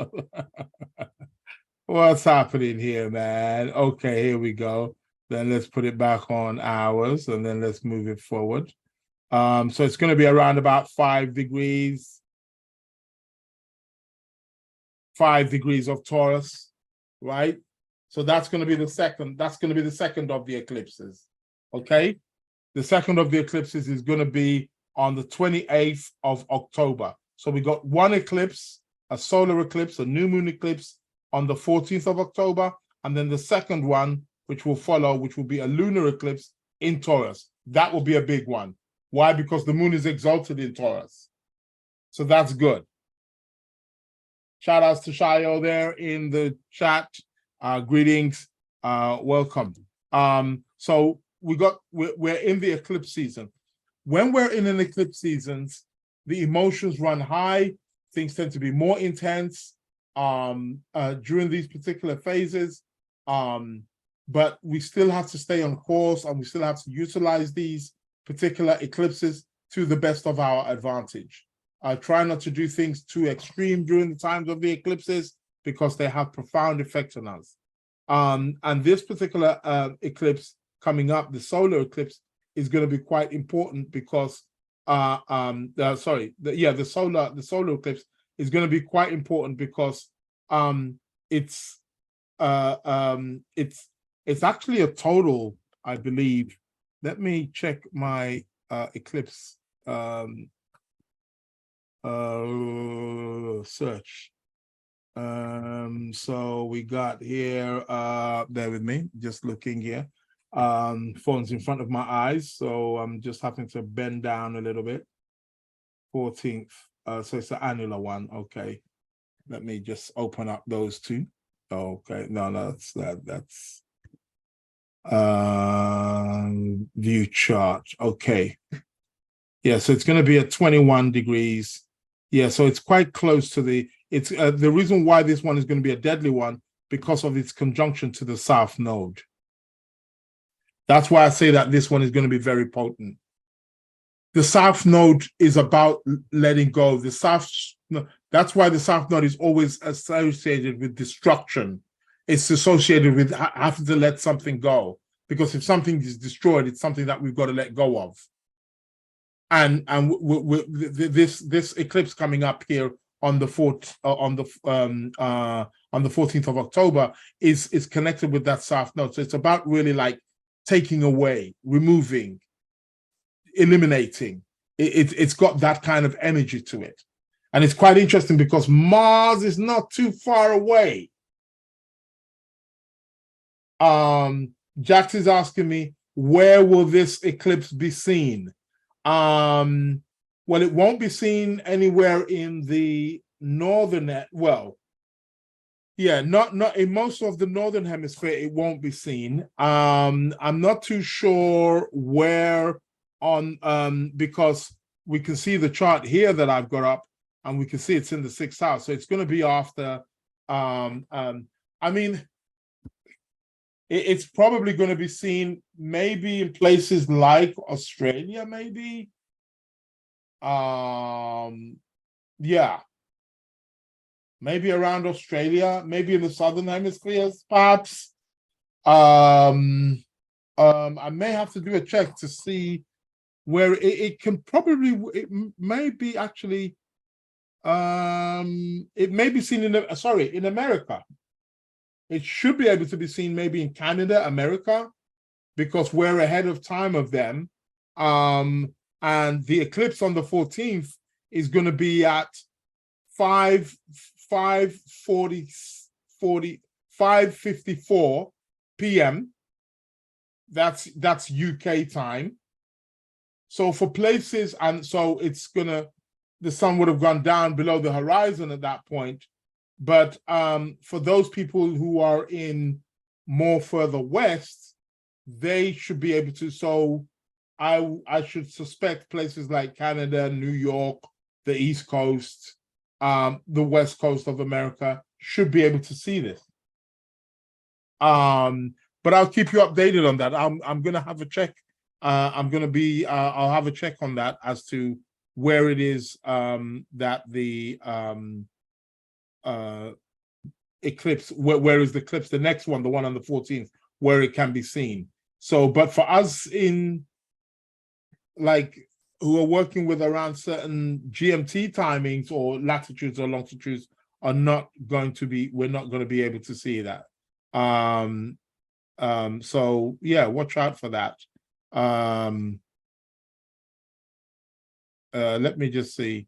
What's happening here, man? Okay, here we go. Then let's put it back on hours, and then let's move it forward. So it's going to be around about 5 degrees. 5 degrees of Taurus, right? So that's going to be the second. That's going to be the second of the eclipses. Okay, the second of the eclipses is going to be on the 28th of October. So we got one eclipse, a solar eclipse, a new moon eclipse on the 14th of October, and then the second one, which will follow, which will be a lunar eclipse in Taurus. That will be a big one. Why? Because the moon is exalted in Taurus. So that's good. Shout outs to Shayo there in the chat. Greetings. Welcome. So we're in the eclipse season. When we're in an eclipse season, the emotions run high. Things tend to be more intense during these particular phases. But we still have to stay on course, and we still have to utilize these particular eclipses to the best of our advantage. Try not to do things too extreme during the times of the eclipses, because they have profound effects on us. And this particular eclipse coming up, the solar eclipse, is going to be quite important, because the solar eclipse is going to be quite important because it's it's actually a total, I believe. Let me check my eclipse search. So we got here, bear with me, just looking here. Phone's in front of my eyes, so I'm just having to bend down a little bit. 14th, so it's the annular one. Okay, let me just open up those two. Okay, no, that's view chart. Okay, yeah, so it's going to be at 21 degrees. Yeah, so it's quite close to the reason why this one is going to be a deadly one because of its conjunction to the south node. That's why I say that this one is going to be very potent. The south node is about letting go. That's why the south node is always associated with destruction. It's associated with having to let something go, because if something is destroyed, it's something that we've got to let go of. And this eclipse coming up here on the 14th of October is connected with that south node. So it's about really like taking away, removing, eliminating. It's got that kind of energy to it. And it's quite interesting because Mars is not too far away. Jax is asking me, where will this eclipse be seen? Well, it won't be seen anywhere in the northern, not in most of the northern hemisphere, it won't be seen. I'm not too sure where on, because we can see the chart here that I've got up, and we can see it's in the 6th house. So it's going to be after, I mean, it's probably going to be seen maybe in places like Australia, maybe. Yeah. Maybe around Australia, maybe in the southern hemispheres, perhaps. I may have to do a check to see where it can probably, it may be actually, it may be seen in America. It should be able to be seen maybe in Canada, America, because we're ahead of time of them. And the eclipse on the 14th is going to be at 5:54 p.m. That's UK time. So for places, and so the sun would have gone down below the horizon at that point. But for those people who are in more further west, they should be able to. So I should suspect places like Canada, New York, the East Coast, the West Coast of America should be able to see this. But I'll keep you updated on that. I'm gonna have a check. I'll have a check on that as to where it is that the eclipse, where is the eclipse, the next one, the one on the 14th, where it can be seen. So, but for us in like who are working with around certain GMT timings or latitudes or longitudes are not going to be, we're not going to be able to see that. So yeah, watch out for that. Let me just see.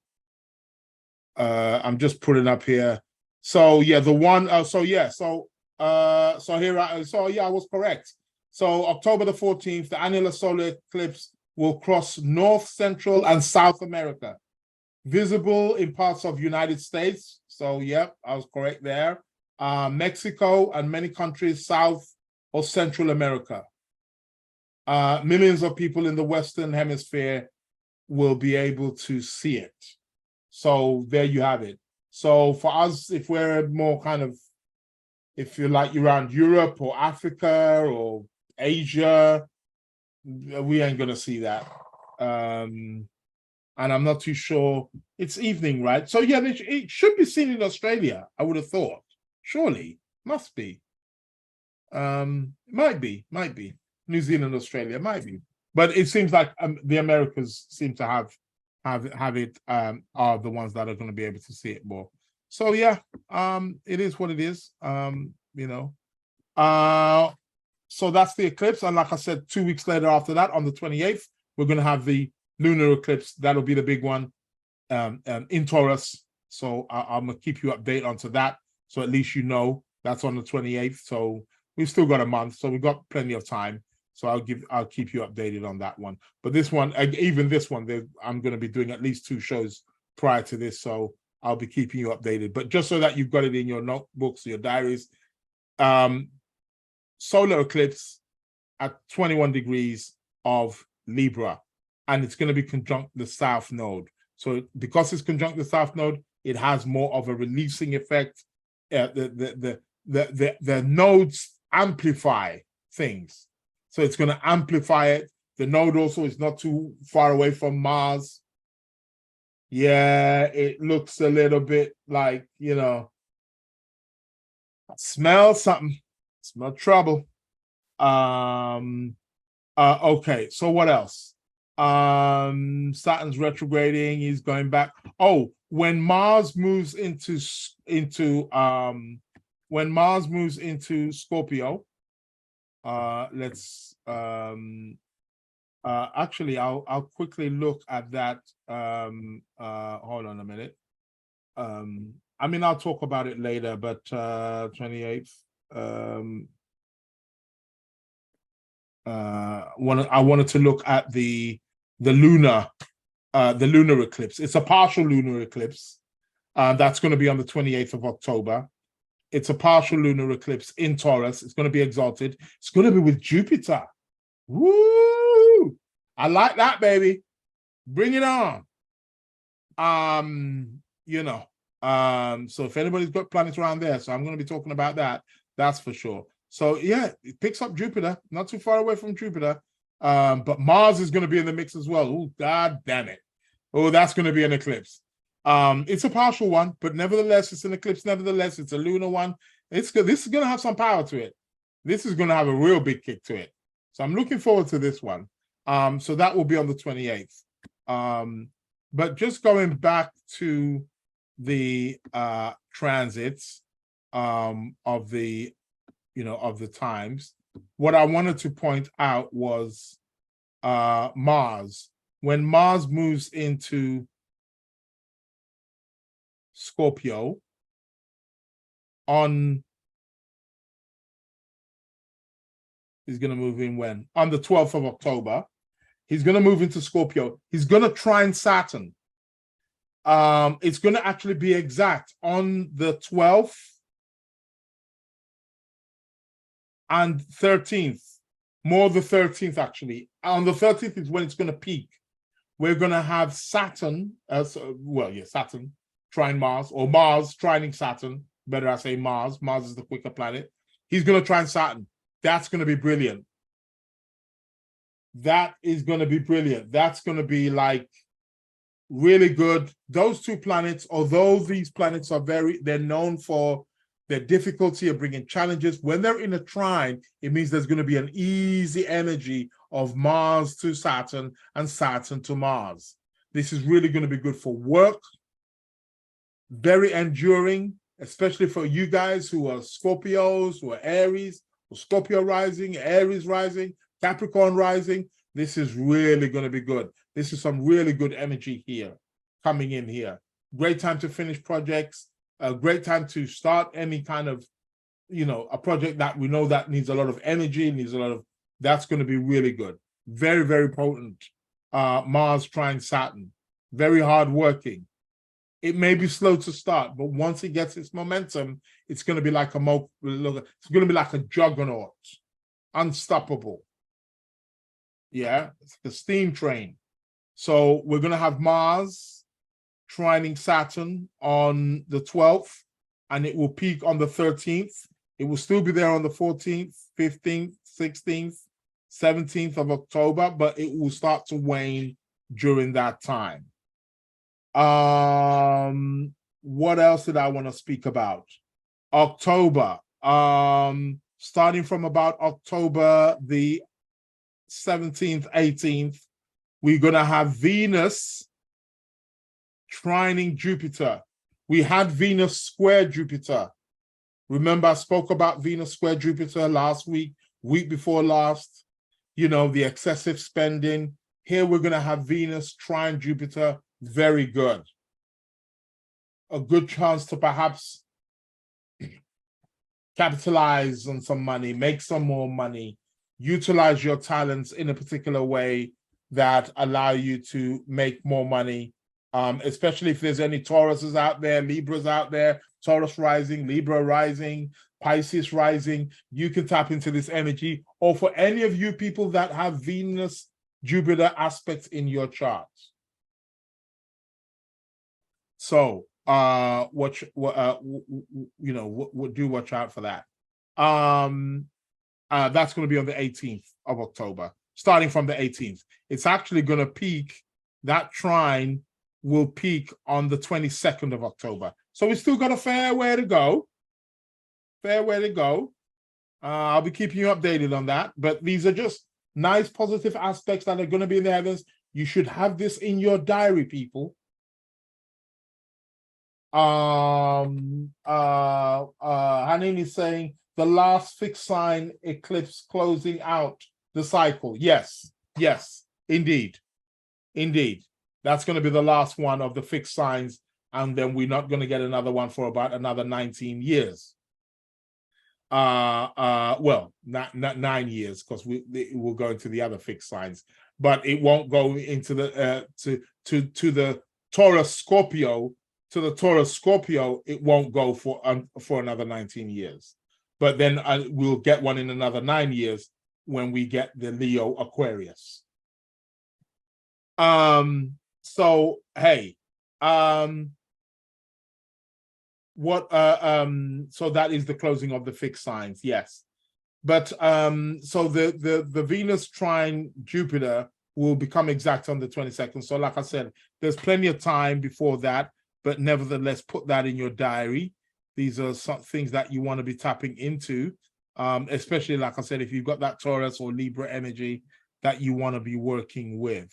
I'm just putting up here. So yeah, the one. So here. So yeah, I was correct. So October the 14th, the annular solar eclipse will cross North, Central, and South America, visible in parts of United States. So yep, I was correct there. Mexico and many countries South or Central America. Millions of people in the Western Hemisphere will be able to see it. So there you have it. So for us, if we're more kind of, if you're like around Europe or Africa or Asia, we ain't gonna see that. And I'm not too sure. It's evening, right? So yeah, it should be seen in Australia, I would have thought. Surely, must be. Might be. New Zealand, Australia, might be. But it seems like the Americas seem to have have it are the ones that are going to be able to see it more. So yeah, it is what it is. You know. So that's the eclipse, and like I said, 2 weeks later after that, on the 28th, we're going to have the lunar eclipse. That'll be the big one in Taurus. So I'm gonna keep you updated onto that. So at least you know that's on the 28th. So we've still got a month, so we've got plenty of time. So I'll keep you updated on that one. But this one, even this one, I'm going to be doing at least 2 shows prior to this, so I'll be keeping you updated. But just so that you've got it in your notebooks, your diaries, solar eclipse at 21 degrees of Libra, and it's going to be conjunct the South Node. So because it's conjunct the South Node, it has more of a releasing effect. The nodes amplify things. So it's going to amplify it. The node also is not too far away from Mars. Yeah, it looks a little bit like, you know, smell something, smell trouble. Okay, so what else? Saturn's retrograding, he's going back. Oh, when Mars moves into Scorpio, actually I'll quickly look at that. Hold on a minute. I mean, I'll talk about it later, but 28th. I wanted to look at the lunar eclipse. It's a partial lunar eclipse. That's going to be on the 28th of October. It's a partial lunar eclipse in Taurus. It's going to be exalted. It's going to be with Jupiter. Woo! I like that, baby. Bring it on. You know. So if anybody's got planets around there, so I'm going to be talking about that. That's for sure. So yeah, it picks up Jupiter, not too far away from Jupiter. But Mars is going to be in the mix as well. Oh, God damn it. Oh, that's going to be an eclipse. It's a partial one, but nevertheless, it's an eclipse. Nevertheless, it's a lunar one. It's good. This is going to have some power to it. This is going to have a real big kick to it. So I'm looking forward to this one. So that will be on the 28th. But just going back to the transits of the times, what I wanted to point out was Mars. When Mars moves into Scorpio he's going to move in when? On the 12th of October. He's going to move into Scorpio. He's going to trine Saturn. It's going to actually be exact on the 12th and 13th. More the 13th, actually. On the 13th is when it's going to peak. We're going to have Saturn, Saturn trine Mars, or Mars trining Saturn. Better I say Mars. Mars is the quicker planet. He's going to trine Saturn. That's going to be brilliant. That is going to be brilliant. That's going to be like really good. Those 2 planets, although these planets are they're known for their difficulty of bringing challenges, when they're in a trine, it means there's going to be an easy energy of Mars to Saturn and Saturn to Mars. This is really going to be good for work, very enduring, especially for you guys who are Scorpios, who are Aries, or Scorpio rising, Aries rising, Capricorn rising. This is really going to be good. This is some really good energy here, coming in here. Great time to finish projects. A great time to start any kind of, a project that we know that needs a lot of energy, that's going to be really good. Very, very potent. Mars trine Saturn. Very hard working. It may be slow to start, but once it gets its momentum, it's going to be like a juggernaut. Unstoppable. Yeah, it's like a steam train. So we're going to have Mars trining Saturn on the 12th, and it will peak on the 13th. It will still be there on the 14th, 15th, 16th, 17th of October, but it will start to wane during that time. What else did I want to speak about? October. Starting from about October the 17th, 18th, we're going to have Venus trining Jupiter. We had Venus square Jupiter. Remember, I spoke about Venus square Jupiter last week, week before last, you know, the excessive spending. Here we're going to have Venus trine Jupiter. Very good. A good chance to perhaps capitalize on some money, make some more money, utilize your talents in a particular way that allow you to make more money, especially if there's any Tauruses out there, Libras out there, Taurus rising, Libra rising, Pisces rising, you can tap into this energy. Or for any of you people that have Venus, Jupiter aspects in your charts. So watch, you know, do watch out for that. That's going to be on the 18th of October, starting from the 18th. It's actually going to peak, that trine will peak on the 22nd of October. So we still got a fair way to go. Fair way to go. I'll be keeping you updated on that. But these are just nice positive aspects that are going to be in the heavens. You should have this in your diary, people. Hanin is saying the last fixed sign eclipse closing out the cycle. Yes, yes, indeed. Indeed. That's going to be the last one of the fixed signs, and then we're not going to get another one for about another 19 years. Well, not 9 years, because it will go into the other fixed signs, but it won't go into the to the Taurus Scorpio. To the Taurus Scorpio, it won't go for another 19 years. But then we'll get one in another 9 years when we get the Leo Aquarius. So hey, so that is the closing of the fixed signs, yes. But so the Venus trine Jupiter will become exact on the 22nd. So like I said, there's plenty of time before that, but nevertheless, put that in your diary. These are some things that you want to be tapping into, especially, like I said, if you've got that Taurus or Libra energy that you want to be working with.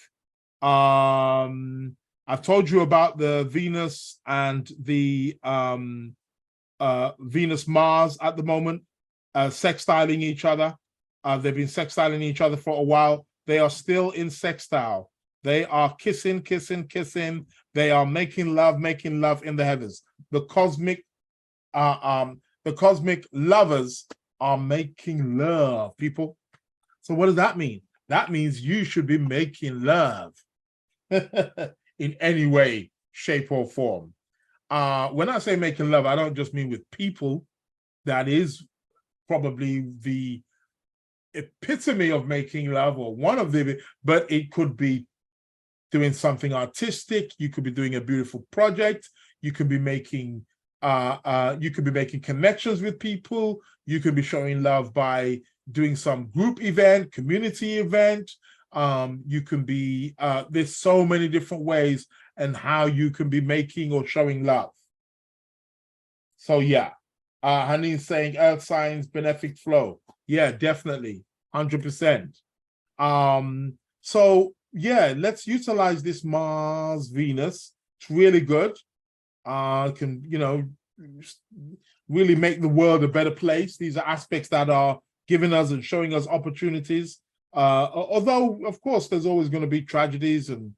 I've told you about the Venus and the Venus-Mars at the moment, sextiling each other. They've been sextiling each other for a while. They are still in sextile. They are kissing, kissing, kissing. They are making love in the heavens. The cosmic lovers are making love, people. So what does that mean? That means you should be making love in any way, shape, or form. When I say making love, I don't just mean with people. That is probably the epitome of making love, or one of the, but it could be doing something artistic. You could be doing a beautiful project. You could be making connections with people. You could be showing love by doing some group event, community event. You can be there's so many different ways and how you can be making or showing love. So yeah, Haneen's saying earth signs benefic flow. Yeah, definitely, 100%. So yeah, let's utilize this Mars Venus. It's really good. Can, you know, really make the world a better place. These are aspects that are giving us and showing us opportunities. Although, of course, there's always going to be tragedies and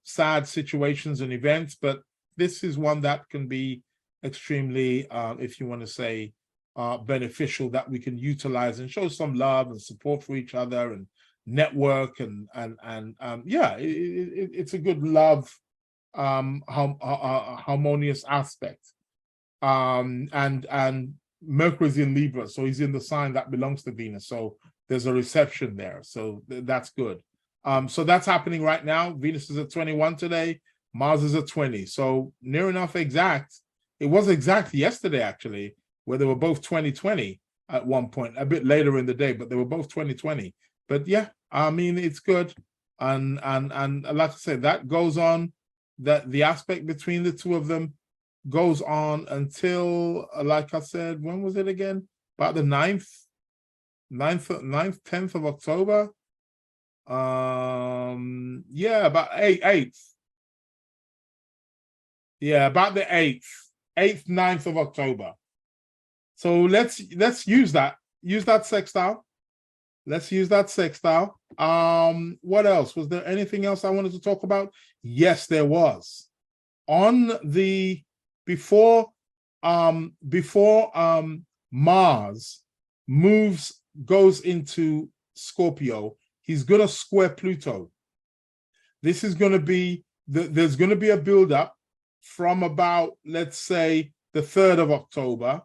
sad situations and events, but this is one that can be extremely, if you want to say, beneficial, that we can utilize and show some love and support for each other and network and yeah, it's a good love, harmonious aspect. And Mercury's in Libra, so he's in the sign that belongs to Venus. So there's a reception there. So that's good. So that's happening right now. Venus is at 21 today. Mars is at 20. So near enough exact. It was exact yesterday, actually, where they were both 2020 at one point, a bit later in the day, but they were both 2020. But yeah, I mean, it's good. And like I said, that goes on, that the aspect between the two of them goes on until, like I said, when was it again? About the 9th, 10th of October. Yeah, about 8th. Yeah, about the 8th, 9th of October. So let's use that. Use that sextile. Let's use that sextile. What else? Was there anything else I wanted to talk about? Yes, there was. On the before Mars goes into Scorpio, he's gonna square Pluto. This is gonna be there's gonna be a build-up from about, let's say, the 3rd of October.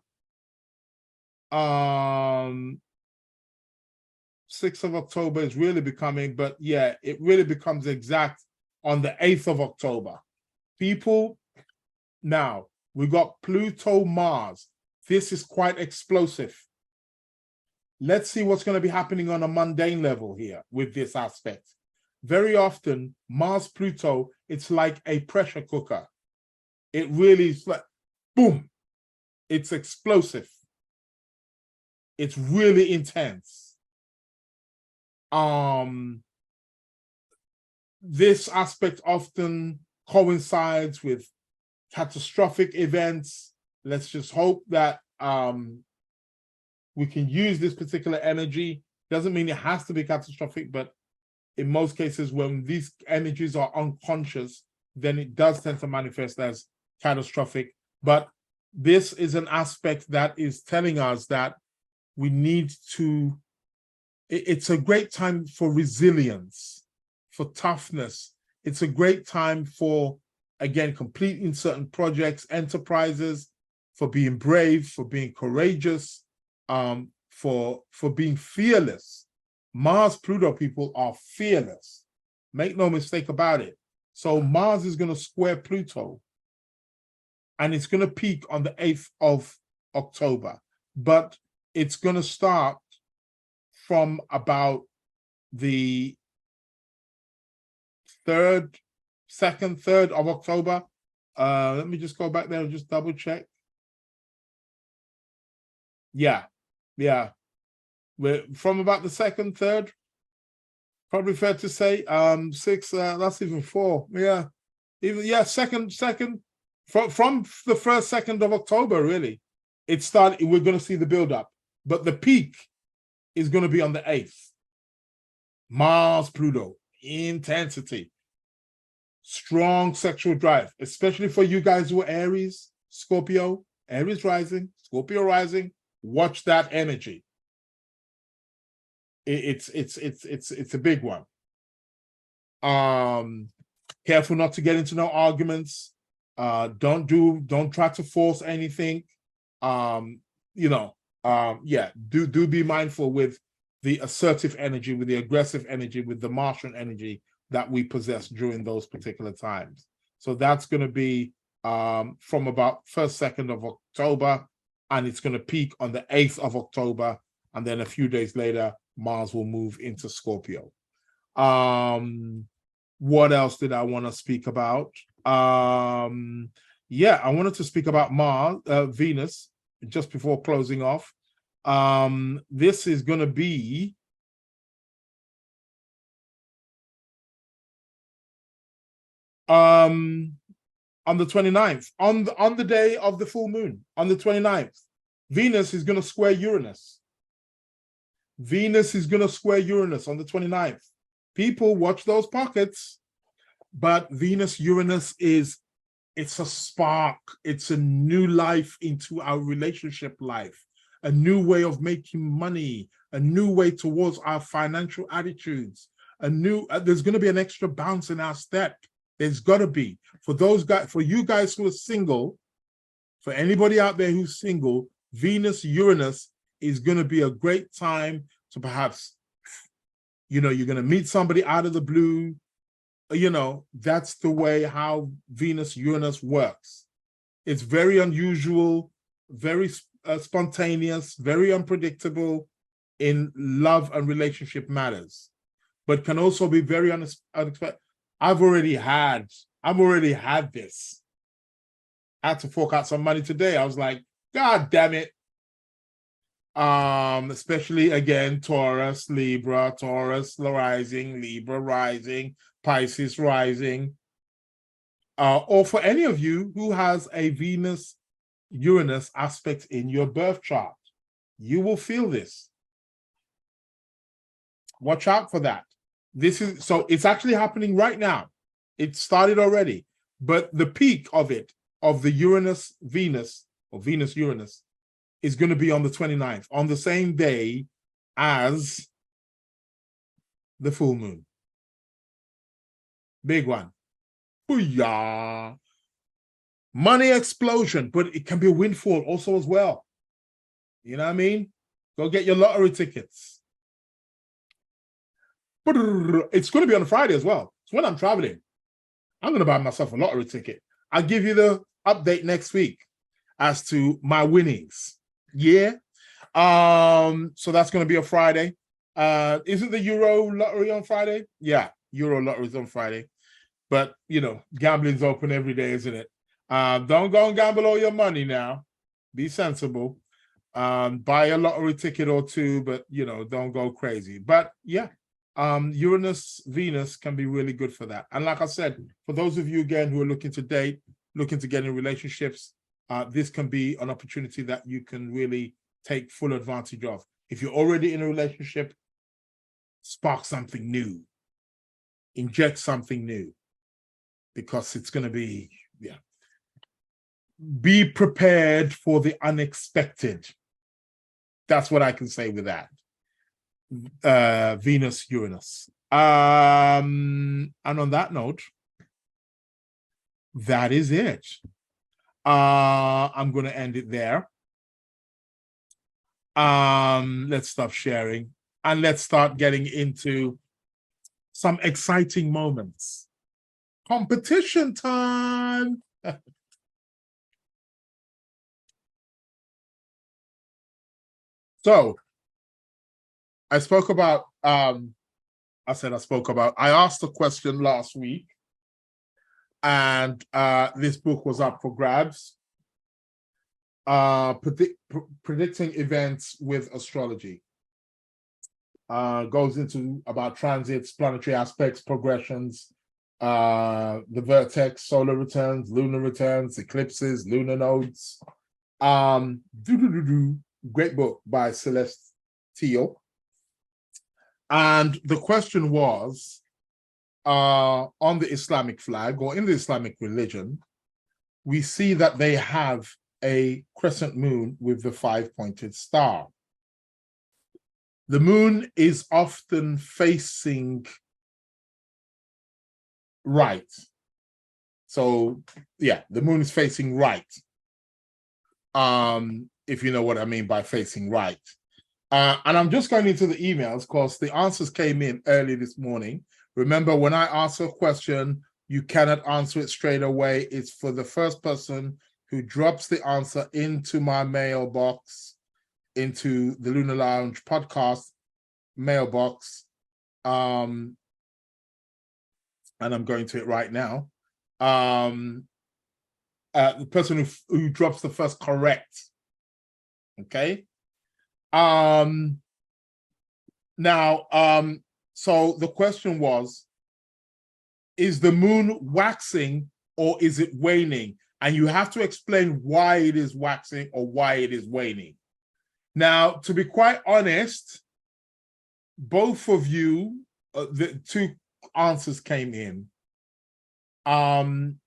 6th of October is really becoming, but yeah, it really becomes exact on the 8th of October. People, now we got Pluto, Mars. This is quite explosive. Let's see what's going to be happening on a mundane level here with this aspect. Very often, Mars, Pluto, it's like a pressure cooker. It really is like, boom, it's explosive. It's really intense. This aspect often coincides with catastrophic events. Let's just hope that we can use this particular energy. Doesn't mean it has to be catastrophic, but in most cases, when these energies are unconscious, then it does tend to manifest as catastrophic. But this is an aspect that is telling us that we need to, it's a great time for resilience, for toughness. It's a great time for, again, completing certain projects, enterprises, for being brave, for being courageous, for being fearless. Mars, Pluto people are fearless. Make no mistake about it. So Mars is going to square Pluto, and it's going to peak on the 8th of October. But it's going to start from about the 2nd, 3rd of October. Let me just go back there and just double check. Yeah. We're from about the 2nd, 3rd, probably fair to say. 6, that's even 4. Yeah. Second, from the 1st, 2nd of October, really. It started, we're going to see the build-up. But the peak is going to be on the 8th. Mars, Pluto, intensity. Strong sexual drive, especially for you guys who are Aries, Scorpio, Aries rising, Scorpio rising. Watch that energy. It's a big one. Careful not to get into no arguments. Don't try to force anything. Do be mindful with the assertive energy, with the aggressive energy, with the Martian energy that we possess during those particular times. So that's going to be from about 1st, 2nd of October, and it's going to peak on the 8th of October, and then a few days later, Mars will move into Scorpio. What else did I want to speak about? I wanted to speak about Venus, just before closing off. This is going to be on the 29th, on the day of the full moon, on the 29th. Venus is going to square Uranus. Venus is going to square Uranus on the 29th. People, watch those pockets. But Venus, Uranus it's a spark. It's a new life into our relationship life, a new way of making money, a new way towards our financial attitudes, there's going to be an extra bounce in our step. There's got to be. For those guys, for you guys who are single, for anybody out there who's single, Venus, Uranus is going to be a great time to perhaps, you're going to meet somebody out of the blue. That's the way how Venus, Uranus works. It's very unusual, very spontaneous, very unpredictable in love and relationship matters, but can also be very unexpected. I've already had this. I had to fork out some money today. I was like, God damn it. Especially again, Taurus, Libra, Taurus rising, Libra rising, Pisces rising. or for any of you who has a Venus-Uranus aspect in your birth chart. You will feel this. Watch out for that. So it's actually happening right now. It started already, but the peak of it, of the Uranus-Venus or Venus-Uranus, is going to be on the 29th, on the same day as the full moon. Big one. Booyah. Money explosion, but it can be a windfall also as well. You know what I mean? Go get your lottery tickets. It's going to be on a Friday as well. It's when I'm traveling. I'm going to buy myself a lottery ticket. I'll give you the update next week as to my winnings. Yeah. So that's going to be a Friday. Isn't the Euro lottery on Friday? Yeah, Euro lottery is on Friday. But, you know, gambling's open every day, isn't it? Don't go and gamble all your money now. Be sensible. Buy a lottery ticket or two, but, you know, don't go crazy. But, yeah, Uranus, Venus can be really good for that. And like I said, for those of you, again, who are looking to date, looking to get in relationships, this can be an opportunity that you can really take full advantage of. If you're already in a relationship, spark something new. Inject something new. Because it's going to be, yeah. Be prepared for the unexpected. That's what I can say with that. Venus, Uranus. And on that note, that is it. I'm going to end it there. Let's stop sharing and let's start getting into some exciting moments. Competition time. So I spoke about, I asked a question last week, and this book was up for grabs. Predicting events with astrology. Goes into about transits, planetary aspects, progressions, the vertex, solar returns, lunar returns, eclipses, lunar nodes. Great book by Celeste Teal. And the question was, on the Islamic flag or in the Islamic religion, we see that they have a crescent moon with the 5-pointed star. The moon is often facing right. So, yeah, the moon is facing right. If you know what I mean by facing right. And I'm just going into the emails because the answers came in early this morning. Remember, when I answer a question, you cannot answer it straight away. It's for the first person who drops the answer into my mailbox, into the Lunar Lounge podcast mailbox. And I'm going to it right now. The person who drops the first correct. Okay. So the question was, is the moon waxing or is it waning? And you have to explain why it is waxing or why it is waning. Now, to be quite honest, both of you, the two answers came in. None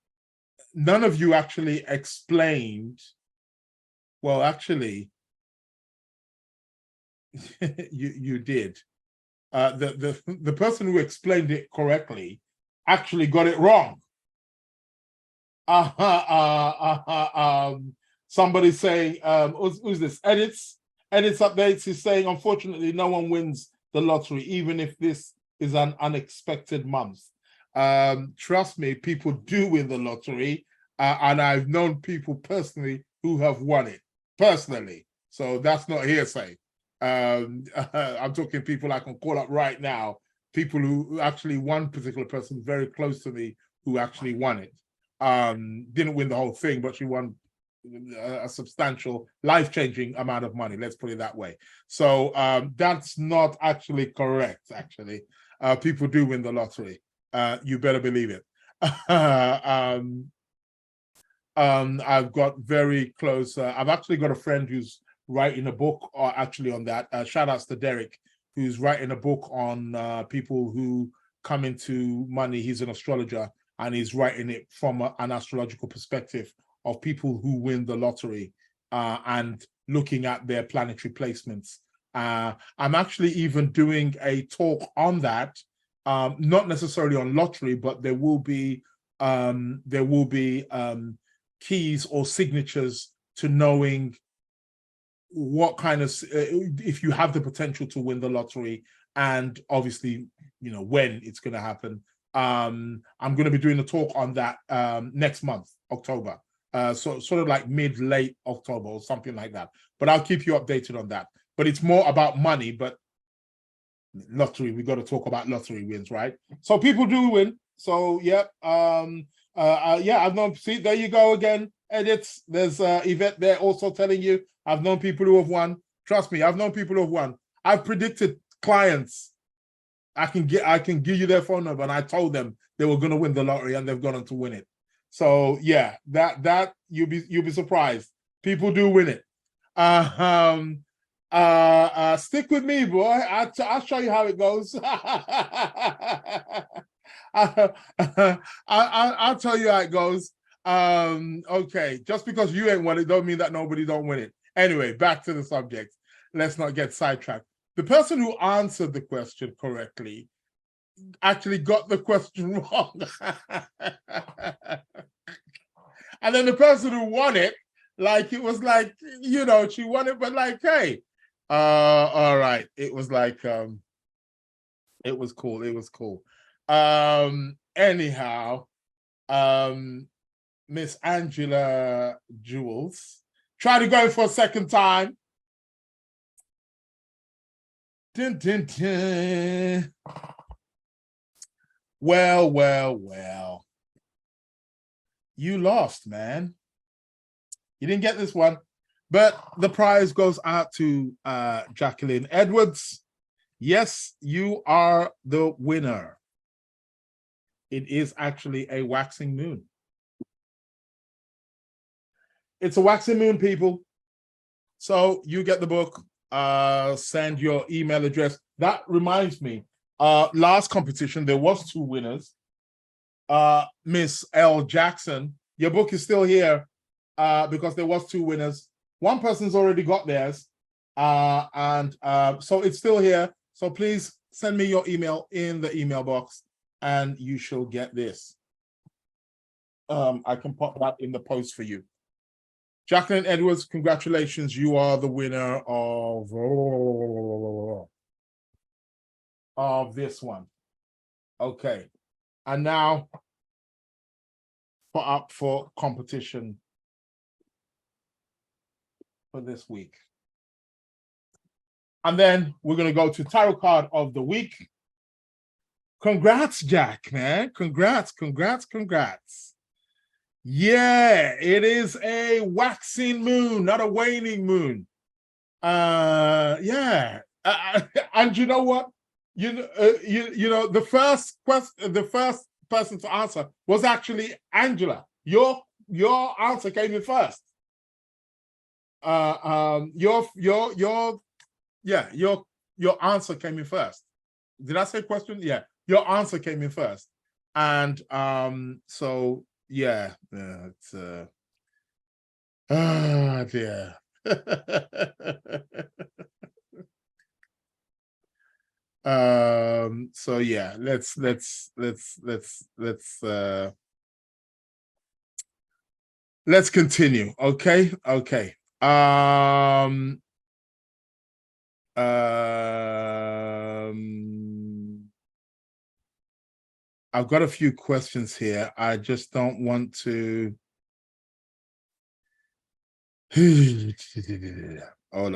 of you actually explained. Well, actually, you did. The person who explained it correctly actually got it wrong. Somebody saying, who's this? Edits updates is saying, unfortunately, no one wins the lottery, even if this is an unexpected month. Trust me, people do win the lottery, and I've known people personally who have won it personally. So that's not hearsay. I'm talking people I can call up right now, people who actually, one particular person very close to me who actually won it. Didn't win the whole thing, but she won a substantial, life-changing amount of money. Let's put it that way. So that's not actually correct, actually. People do win the lottery. You better believe it. I've got very close. I've actually got a friend who's writing a book, or actually on that. Shout outs to Derek, who's writing a book on people who come into money. He's an astrologer, and he's writing it from an astrological perspective of people who win the lottery and looking at their planetary placements. I'm actually even doing a talk on that, not necessarily on lottery, but there will be keys or signatures to knowing what kind of if you have the potential to win the lottery, and obviously when it's going to happen. I'm going to be doing a talk on that next month, October, so sort of like mid-late October or something like that, but I'll keep you updated on that. But it's more about money. But lottery, we got to talk about lottery wins, right? So people do win. So yeah, I've known. See, there you go again. Edits. There's Yvette there also telling you I've known people who have won. Trust me, I've known people who have won. I've predicted clients. I can give you their phone number, and I told them they were going to win the lottery, and they've gone on to win it. So yeah, that you'll be surprised. People do win it. Stick with me, boy. I'll show you how it goes. I'll tell you how it goes. Okay, just because you ain't won it don't mean that nobody don't win it. Anyway, back to the subject. Let's not get sidetracked. The person who answered the question correctly actually got the question wrong. And then the person who won it, like, it was like, she won it, but like, hey, all right. It was like, it was cool. It was cool. Anyhow, Miss Angela Jules, try to go for a second time. Dun, dun, dun. Well. You lost, man. You didn't get this one. But the prize goes out to Jacqueline Edwards. Yes, you are the winner. It is actually a waxing moon. It's a waxing moon, people. So you get the book. Send your email address. That reminds me, last competition, there was 2 winners. Miss L. Jackson, your book is still here because there was 2 winners. One person's already got theirs. So it's still here. So please send me your email in the email box and you shall get this. I can pop that in the post for you. Jacqueline Edwards, congratulations. You are the winner of this one. Okay. And now up for competition for this week. And then we're going to go to tarot card of the week. Congrats, Jack, man. Congrats. Yeah, it is a waxing moon, not a waning moon. Yeah. And you know what? The first question, the first person to answer was actually Angela. Your answer came in first. Your answer came in first. Did I say question? Yeah, your answer came in first. And so yeah, it's dear. So yeah, let's continue. Okay. I've got a few questions here. I just don't want to. Hold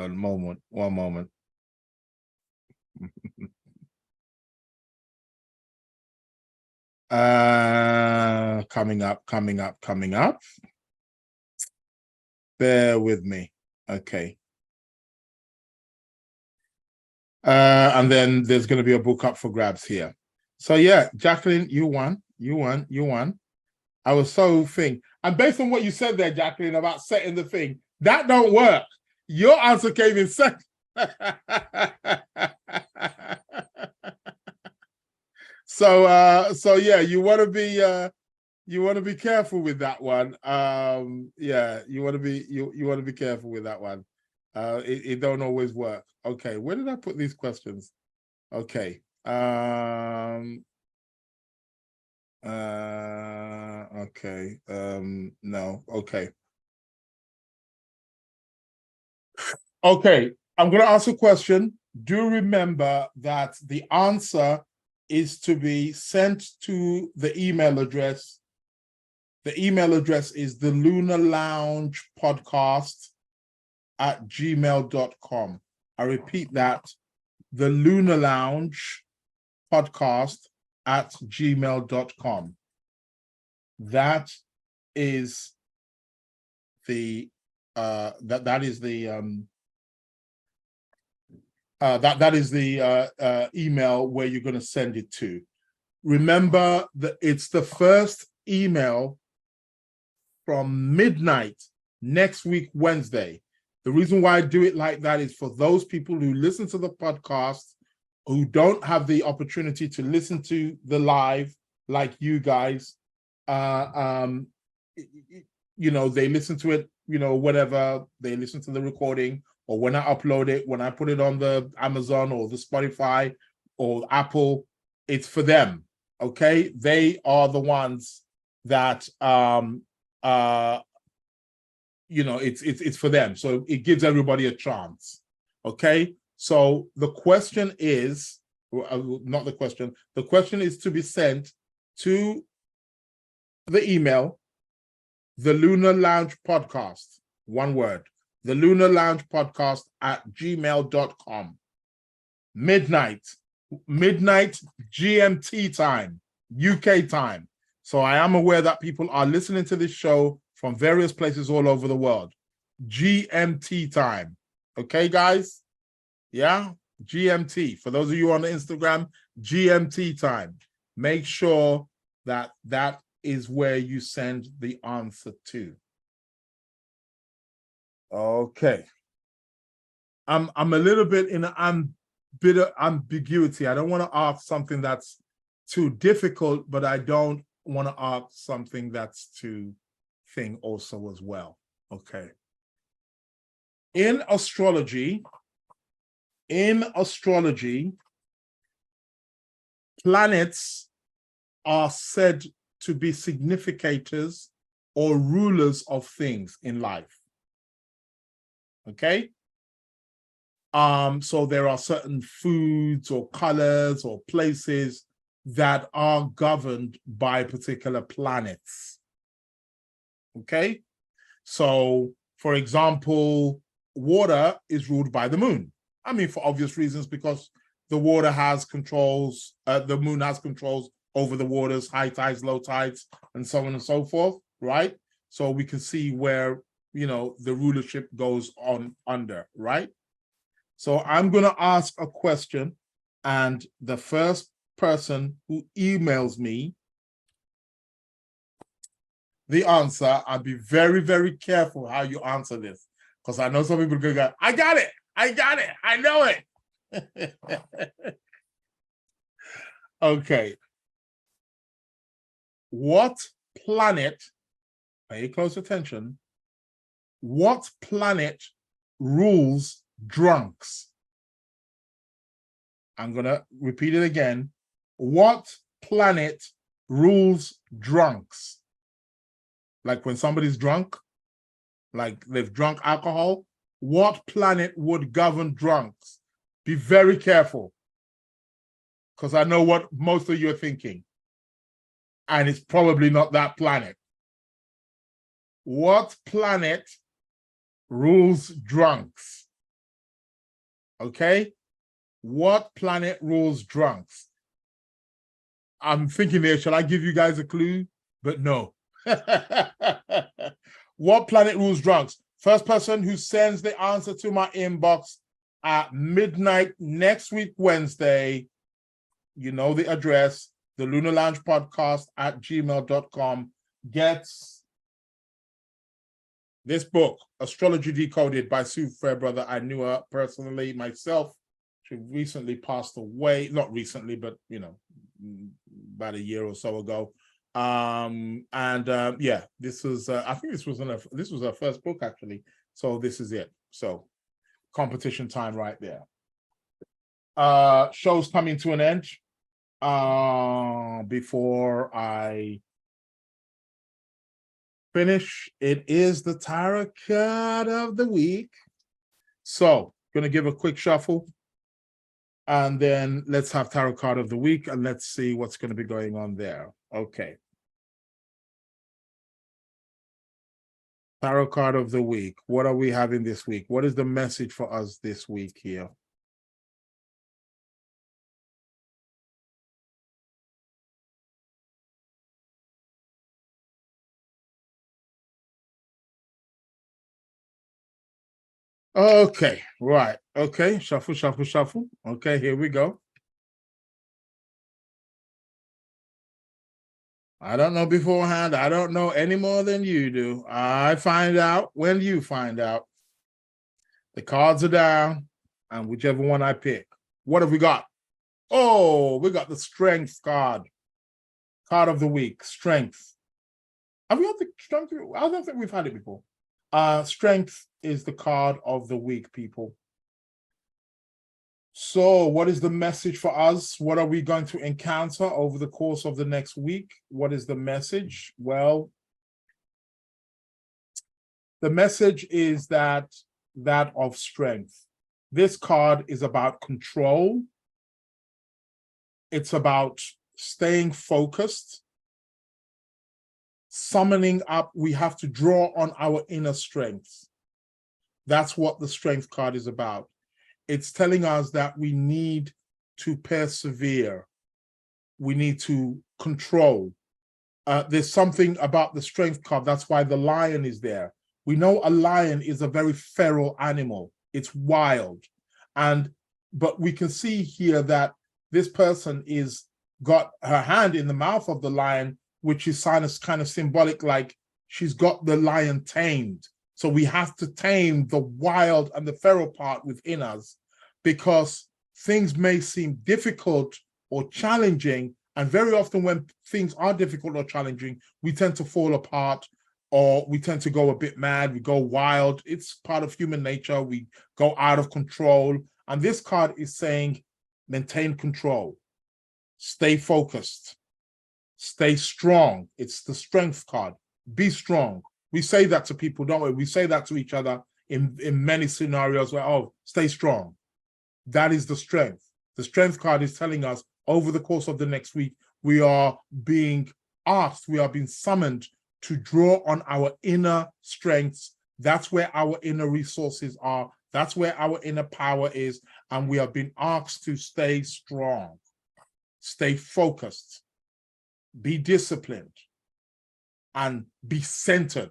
on a moment. One moment. Coming up. Bear with me. Okay. And then there's going to be a book up for grabs here. So yeah, Jacqueline, you won. You won. I was so thing. And based on what you said there, Jacqueline, about setting the thing, that don't work. Your answer came in second. So yeah, you want to be careful with that one. Yeah, you want to be careful with that one. It don't always work. Okay, where did I put these questions? Okay. Okay. No. Okay. Okay. I'm going to ask a question. Do remember that the answer is to be sent to the email address. The email address is the Lunar Lounge Podcast at gmail.com. I repeat that, the Lunar Lounge Podcast at gmail.com. That is the that is the email where you're going to send it to. Remember that it's the first email from midnight next week, Wednesday. The reason why I do it like that is for those people who listen to the podcast who don't have the opportunity to listen to the live like you guys. You know, they listen to it, you know, whatever, they listen to the recording, or when I upload it, when I put it on the Amazon or the Spotify or Apple, it's for them. Okay, they are the ones that you know, it's for them. So it gives everybody a chance. Okay, so the question is, not the question. The question is to be sent to the email, the Lunar Lounge Podcast, one word, the Lunar Lounge Podcast at gmail.com. Midnight GMT time, UK time. So I am aware that people are listening to this show from various places all over the world. GMT time. Okay, guys? Yeah? GMT. For those of you on the Instagram, GMT time. Make sure that that is where you send the answer to. Okay. I'm a little bit in a bit of ambiguity. I don't want to ask something that's too difficult, but I don't want to ask something that's too thing also as well. Okay. In astrology, planets are said to be significators or rulers of things in life. Okay? So there are certain foods or colors or places that are governed by particular planets. Okay? So, for example, water is ruled by the moon. I mean, for obvious reasons, because the water has controls, the moon has controls over the waters, high tides, low tides, and so on and so forth, right? So we can see where, you know, the rulership goes on under, right? So I'm going to ask a question, and the first person who emails me the answer, I'll be very, very careful how you answer this, because I know some people are going to go, I got it, I know it. Okay. What planet, pay close attention, what planet rules drunks? I'm going to repeat it again. What planet rules drunks? Like when somebody's drunk, like they've drunk alcohol, what planet would govern drunks? Be very careful, because I know what most of you are thinking, and it's probably not that planet. What planet rules drunks? Okay? What planet rules drunks? I'm thinking there, shall I give you guys a clue? But no. What planet rules drunks? First person who sends the answer to my inbox at midnight next week, Wednesday, you know the address, the Lunar Lounge Podcast at gmail.com gets this book, Astrology Decoded by Sue Fairbrother. I knew her personally myself. She recently passed away, not recently, but about a year or so ago. Yeah, this was I think this was her first book actually. So this is it. So competition time right there. Show's coming to an end. Before I finish, it is the tarot card of the week. So gonna give a quick shuffle. And then let's have tarot card of the week and let's see what's going to be going on there. Okay. Tarot card of the week. What are we having this week? What is the message for us this week here? Okay, right. Okay, shuffle, shuffle, shuffle. Okay, here we go. I don't know beforehand. I don't know any more than you do. I find out when you find out. The cards are down, and whichever one I pick. What have we got? Oh, we got the Strength card. Card of the week, Strength. Have we had the Strength? I don't think we've had it before. Strength is the card of the week, people. So what is the message for us? What are we going to encounter over the course of the next week? What is the message? Well, the message is that of strength. This card is about control. It's about staying focused, summoning up. We have to draw on our inner strength. That's what the Strength card is about. It's telling us that we need to persevere. We need to control. There's something about the Strength card. That's why the lion is there. We know a lion is a very feral animal. It's wild. But we can see here that this person is got her hand in the mouth of the lion, which is kind of symbolic, like she's got the lion tamed. So we have to tame the wild and the feral part within us, because things may seem difficult or challenging. And very often when things are difficult or challenging, we tend to fall apart, or we tend to go a bit mad, we go wild. It's part of human nature. We go out of control. And this card is saying, maintain control, stay focused, stay strong. It's the Strength card. Be strong. We say that to people, don't we? We say that to each other in many scenarios where, oh, stay strong. That is the Strength. The Strength card is telling us over the course of the next week, we are being asked, we are being summoned to draw on our inner strengths. That's where our inner resources are. That's where our inner power is. And we have been asked to stay strong, stay focused, be disciplined, and be centered.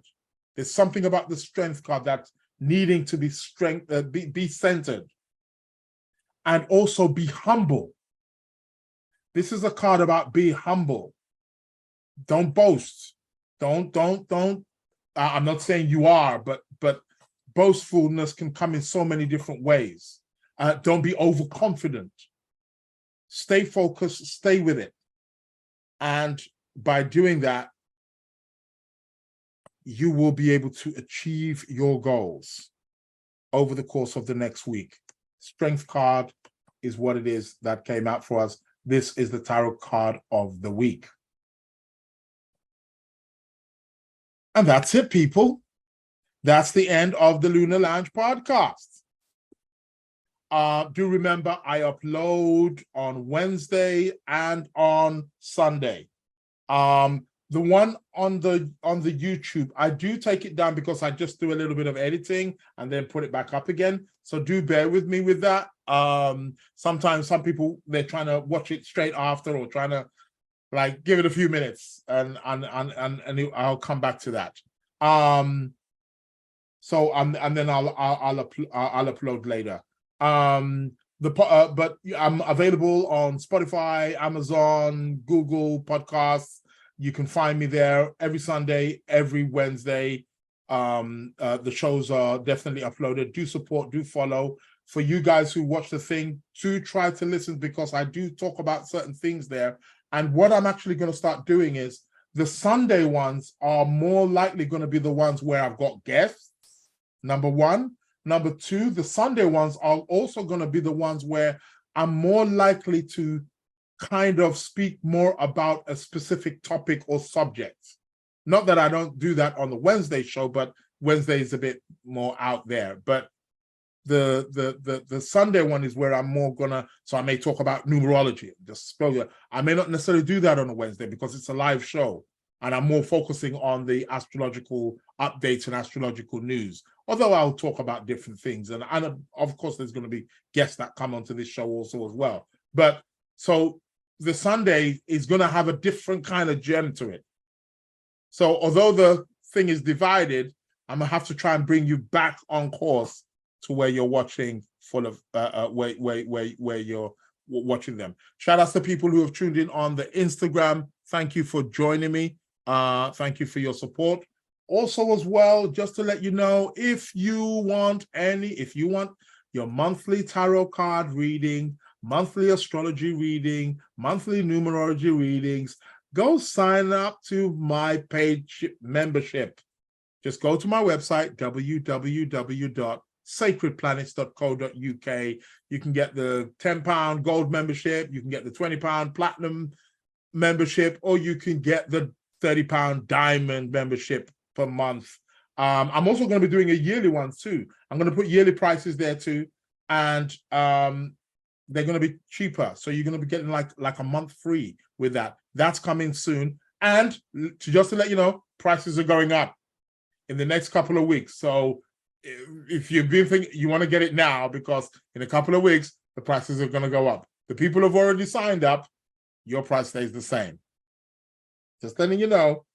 There's something about the Strength card that's needing to be be centered, and also be humble. This is a card about be humble. Don't boast. Don't. I'm not saying you are, but boastfulness can come in so many different ways. Don't be overconfident. Stay focused. Stay with it, and by doing that, you will be able to achieve your goals over the course of the next week. Strength card is what it is that came out for us. This is the tarot card of the week. And that's it, people. That's the end of the Lunar Lounge podcast. Do remember, I upload on Wednesday and on Sunday. The one on the YouTube, I do take it down because I just do a little bit of editing and then put it back up again. So do bear with me with that. Sometimes some people, they're trying to watch it straight after, or trying to like give it a few minutes, and I'll come back to that. So and then I'll upload later. but I'm available on Spotify, Amazon, Google Podcasts. You can find me there every Sunday, every Wednesday. The shows are definitely uploaded. Do support, do follow. For you guys who watch the thing, do try to listen, because I do talk about certain things there. And what I'm actually going to start doing is the Sunday ones are more likely going to be the ones where I've got guests, number one. Number two, the Sunday ones are also going to be the ones where I'm more likely to kind of speak more about a specific topic or subject. Not that I don't do that on the Wednesday show, but Wednesday is a bit more out there. But the Sunday one is where I'm more gonna, so I may talk about numerology, just spell it. I may not necessarily do that on a Wednesday because it's a live show and I'm more focusing on the astrological updates and astrological news. Although I'll talk about different things, and of course there's going to be guests that come onto this show also as well. But so the Sunday is going to have a different kind of gem to it. So although the thing is divided, I'm gonna have to try and bring you back on course to where you're watching full of where you're watching them. Shout out to people who have tuned in on the Instagram. Thank you for joining me. Thank you for your support. Also, as well, just to let you know, if you want your monthly tarot card reading, monthly astrology reading, monthly numerology readings, go sign up to my paid membership. Just go to my website, www.sacredplanets.co.uk. You can get the £10 gold membership, you can get the £20 platinum membership, or you can get the £30 diamond membership per month. I'm also going to be doing a yearly one too. I'm going to put yearly prices there too, and they're going to be cheaper. So you're going to be getting like a month free with that. That's coming soon. And just to let you know, prices are going up in the next couple of weeks. So if you've been thinking, you want to get it now, because in a couple of weeks, the prices are going to go up. The people who've already signed up, your price stays the same. Just letting you know.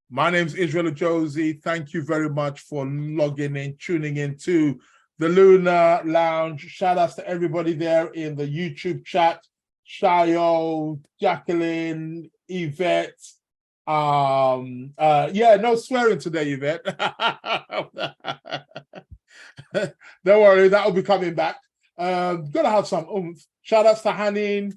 My name's Israel Josie. Thank you very much for logging in, tuning in to the Lunar Lounge. Shout outs to everybody there in the YouTube chat. Shayo, Jacqueline, Yvette. Yeah, no swearing today, Yvette. Don't worry, that will be coming back. Gonna have some oomph. Shout outs to Hanin,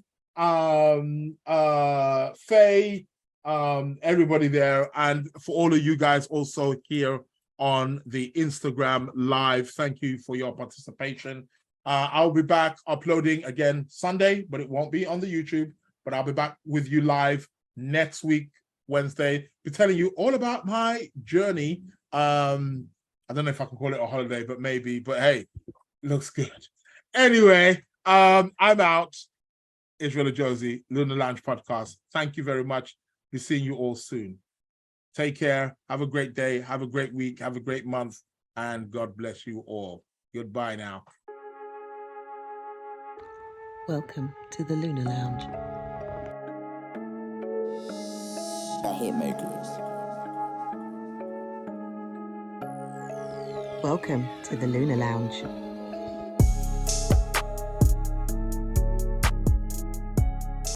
Faye, everybody there, and for all of you guys also here on the Instagram live. Thank you for your participation. I'll be back uploading again Sunday, but it won't be on the YouTube, but I'll be back with you live next week, Wednesday, be telling you all about my journey. I don't know if I can call it a holiday, but maybe, but hey, looks good. Anyway, I'm out. Israel Josie, Lunar Lounge Podcast. Thank you very much. Be seeing you all soon. Take care. Have a great day. Have a great week. Have a great month. And God bless you all. Goodbye now. Welcome to the Lunar Lounge. The Hitmakers. Welcome to the Lunar Lounge.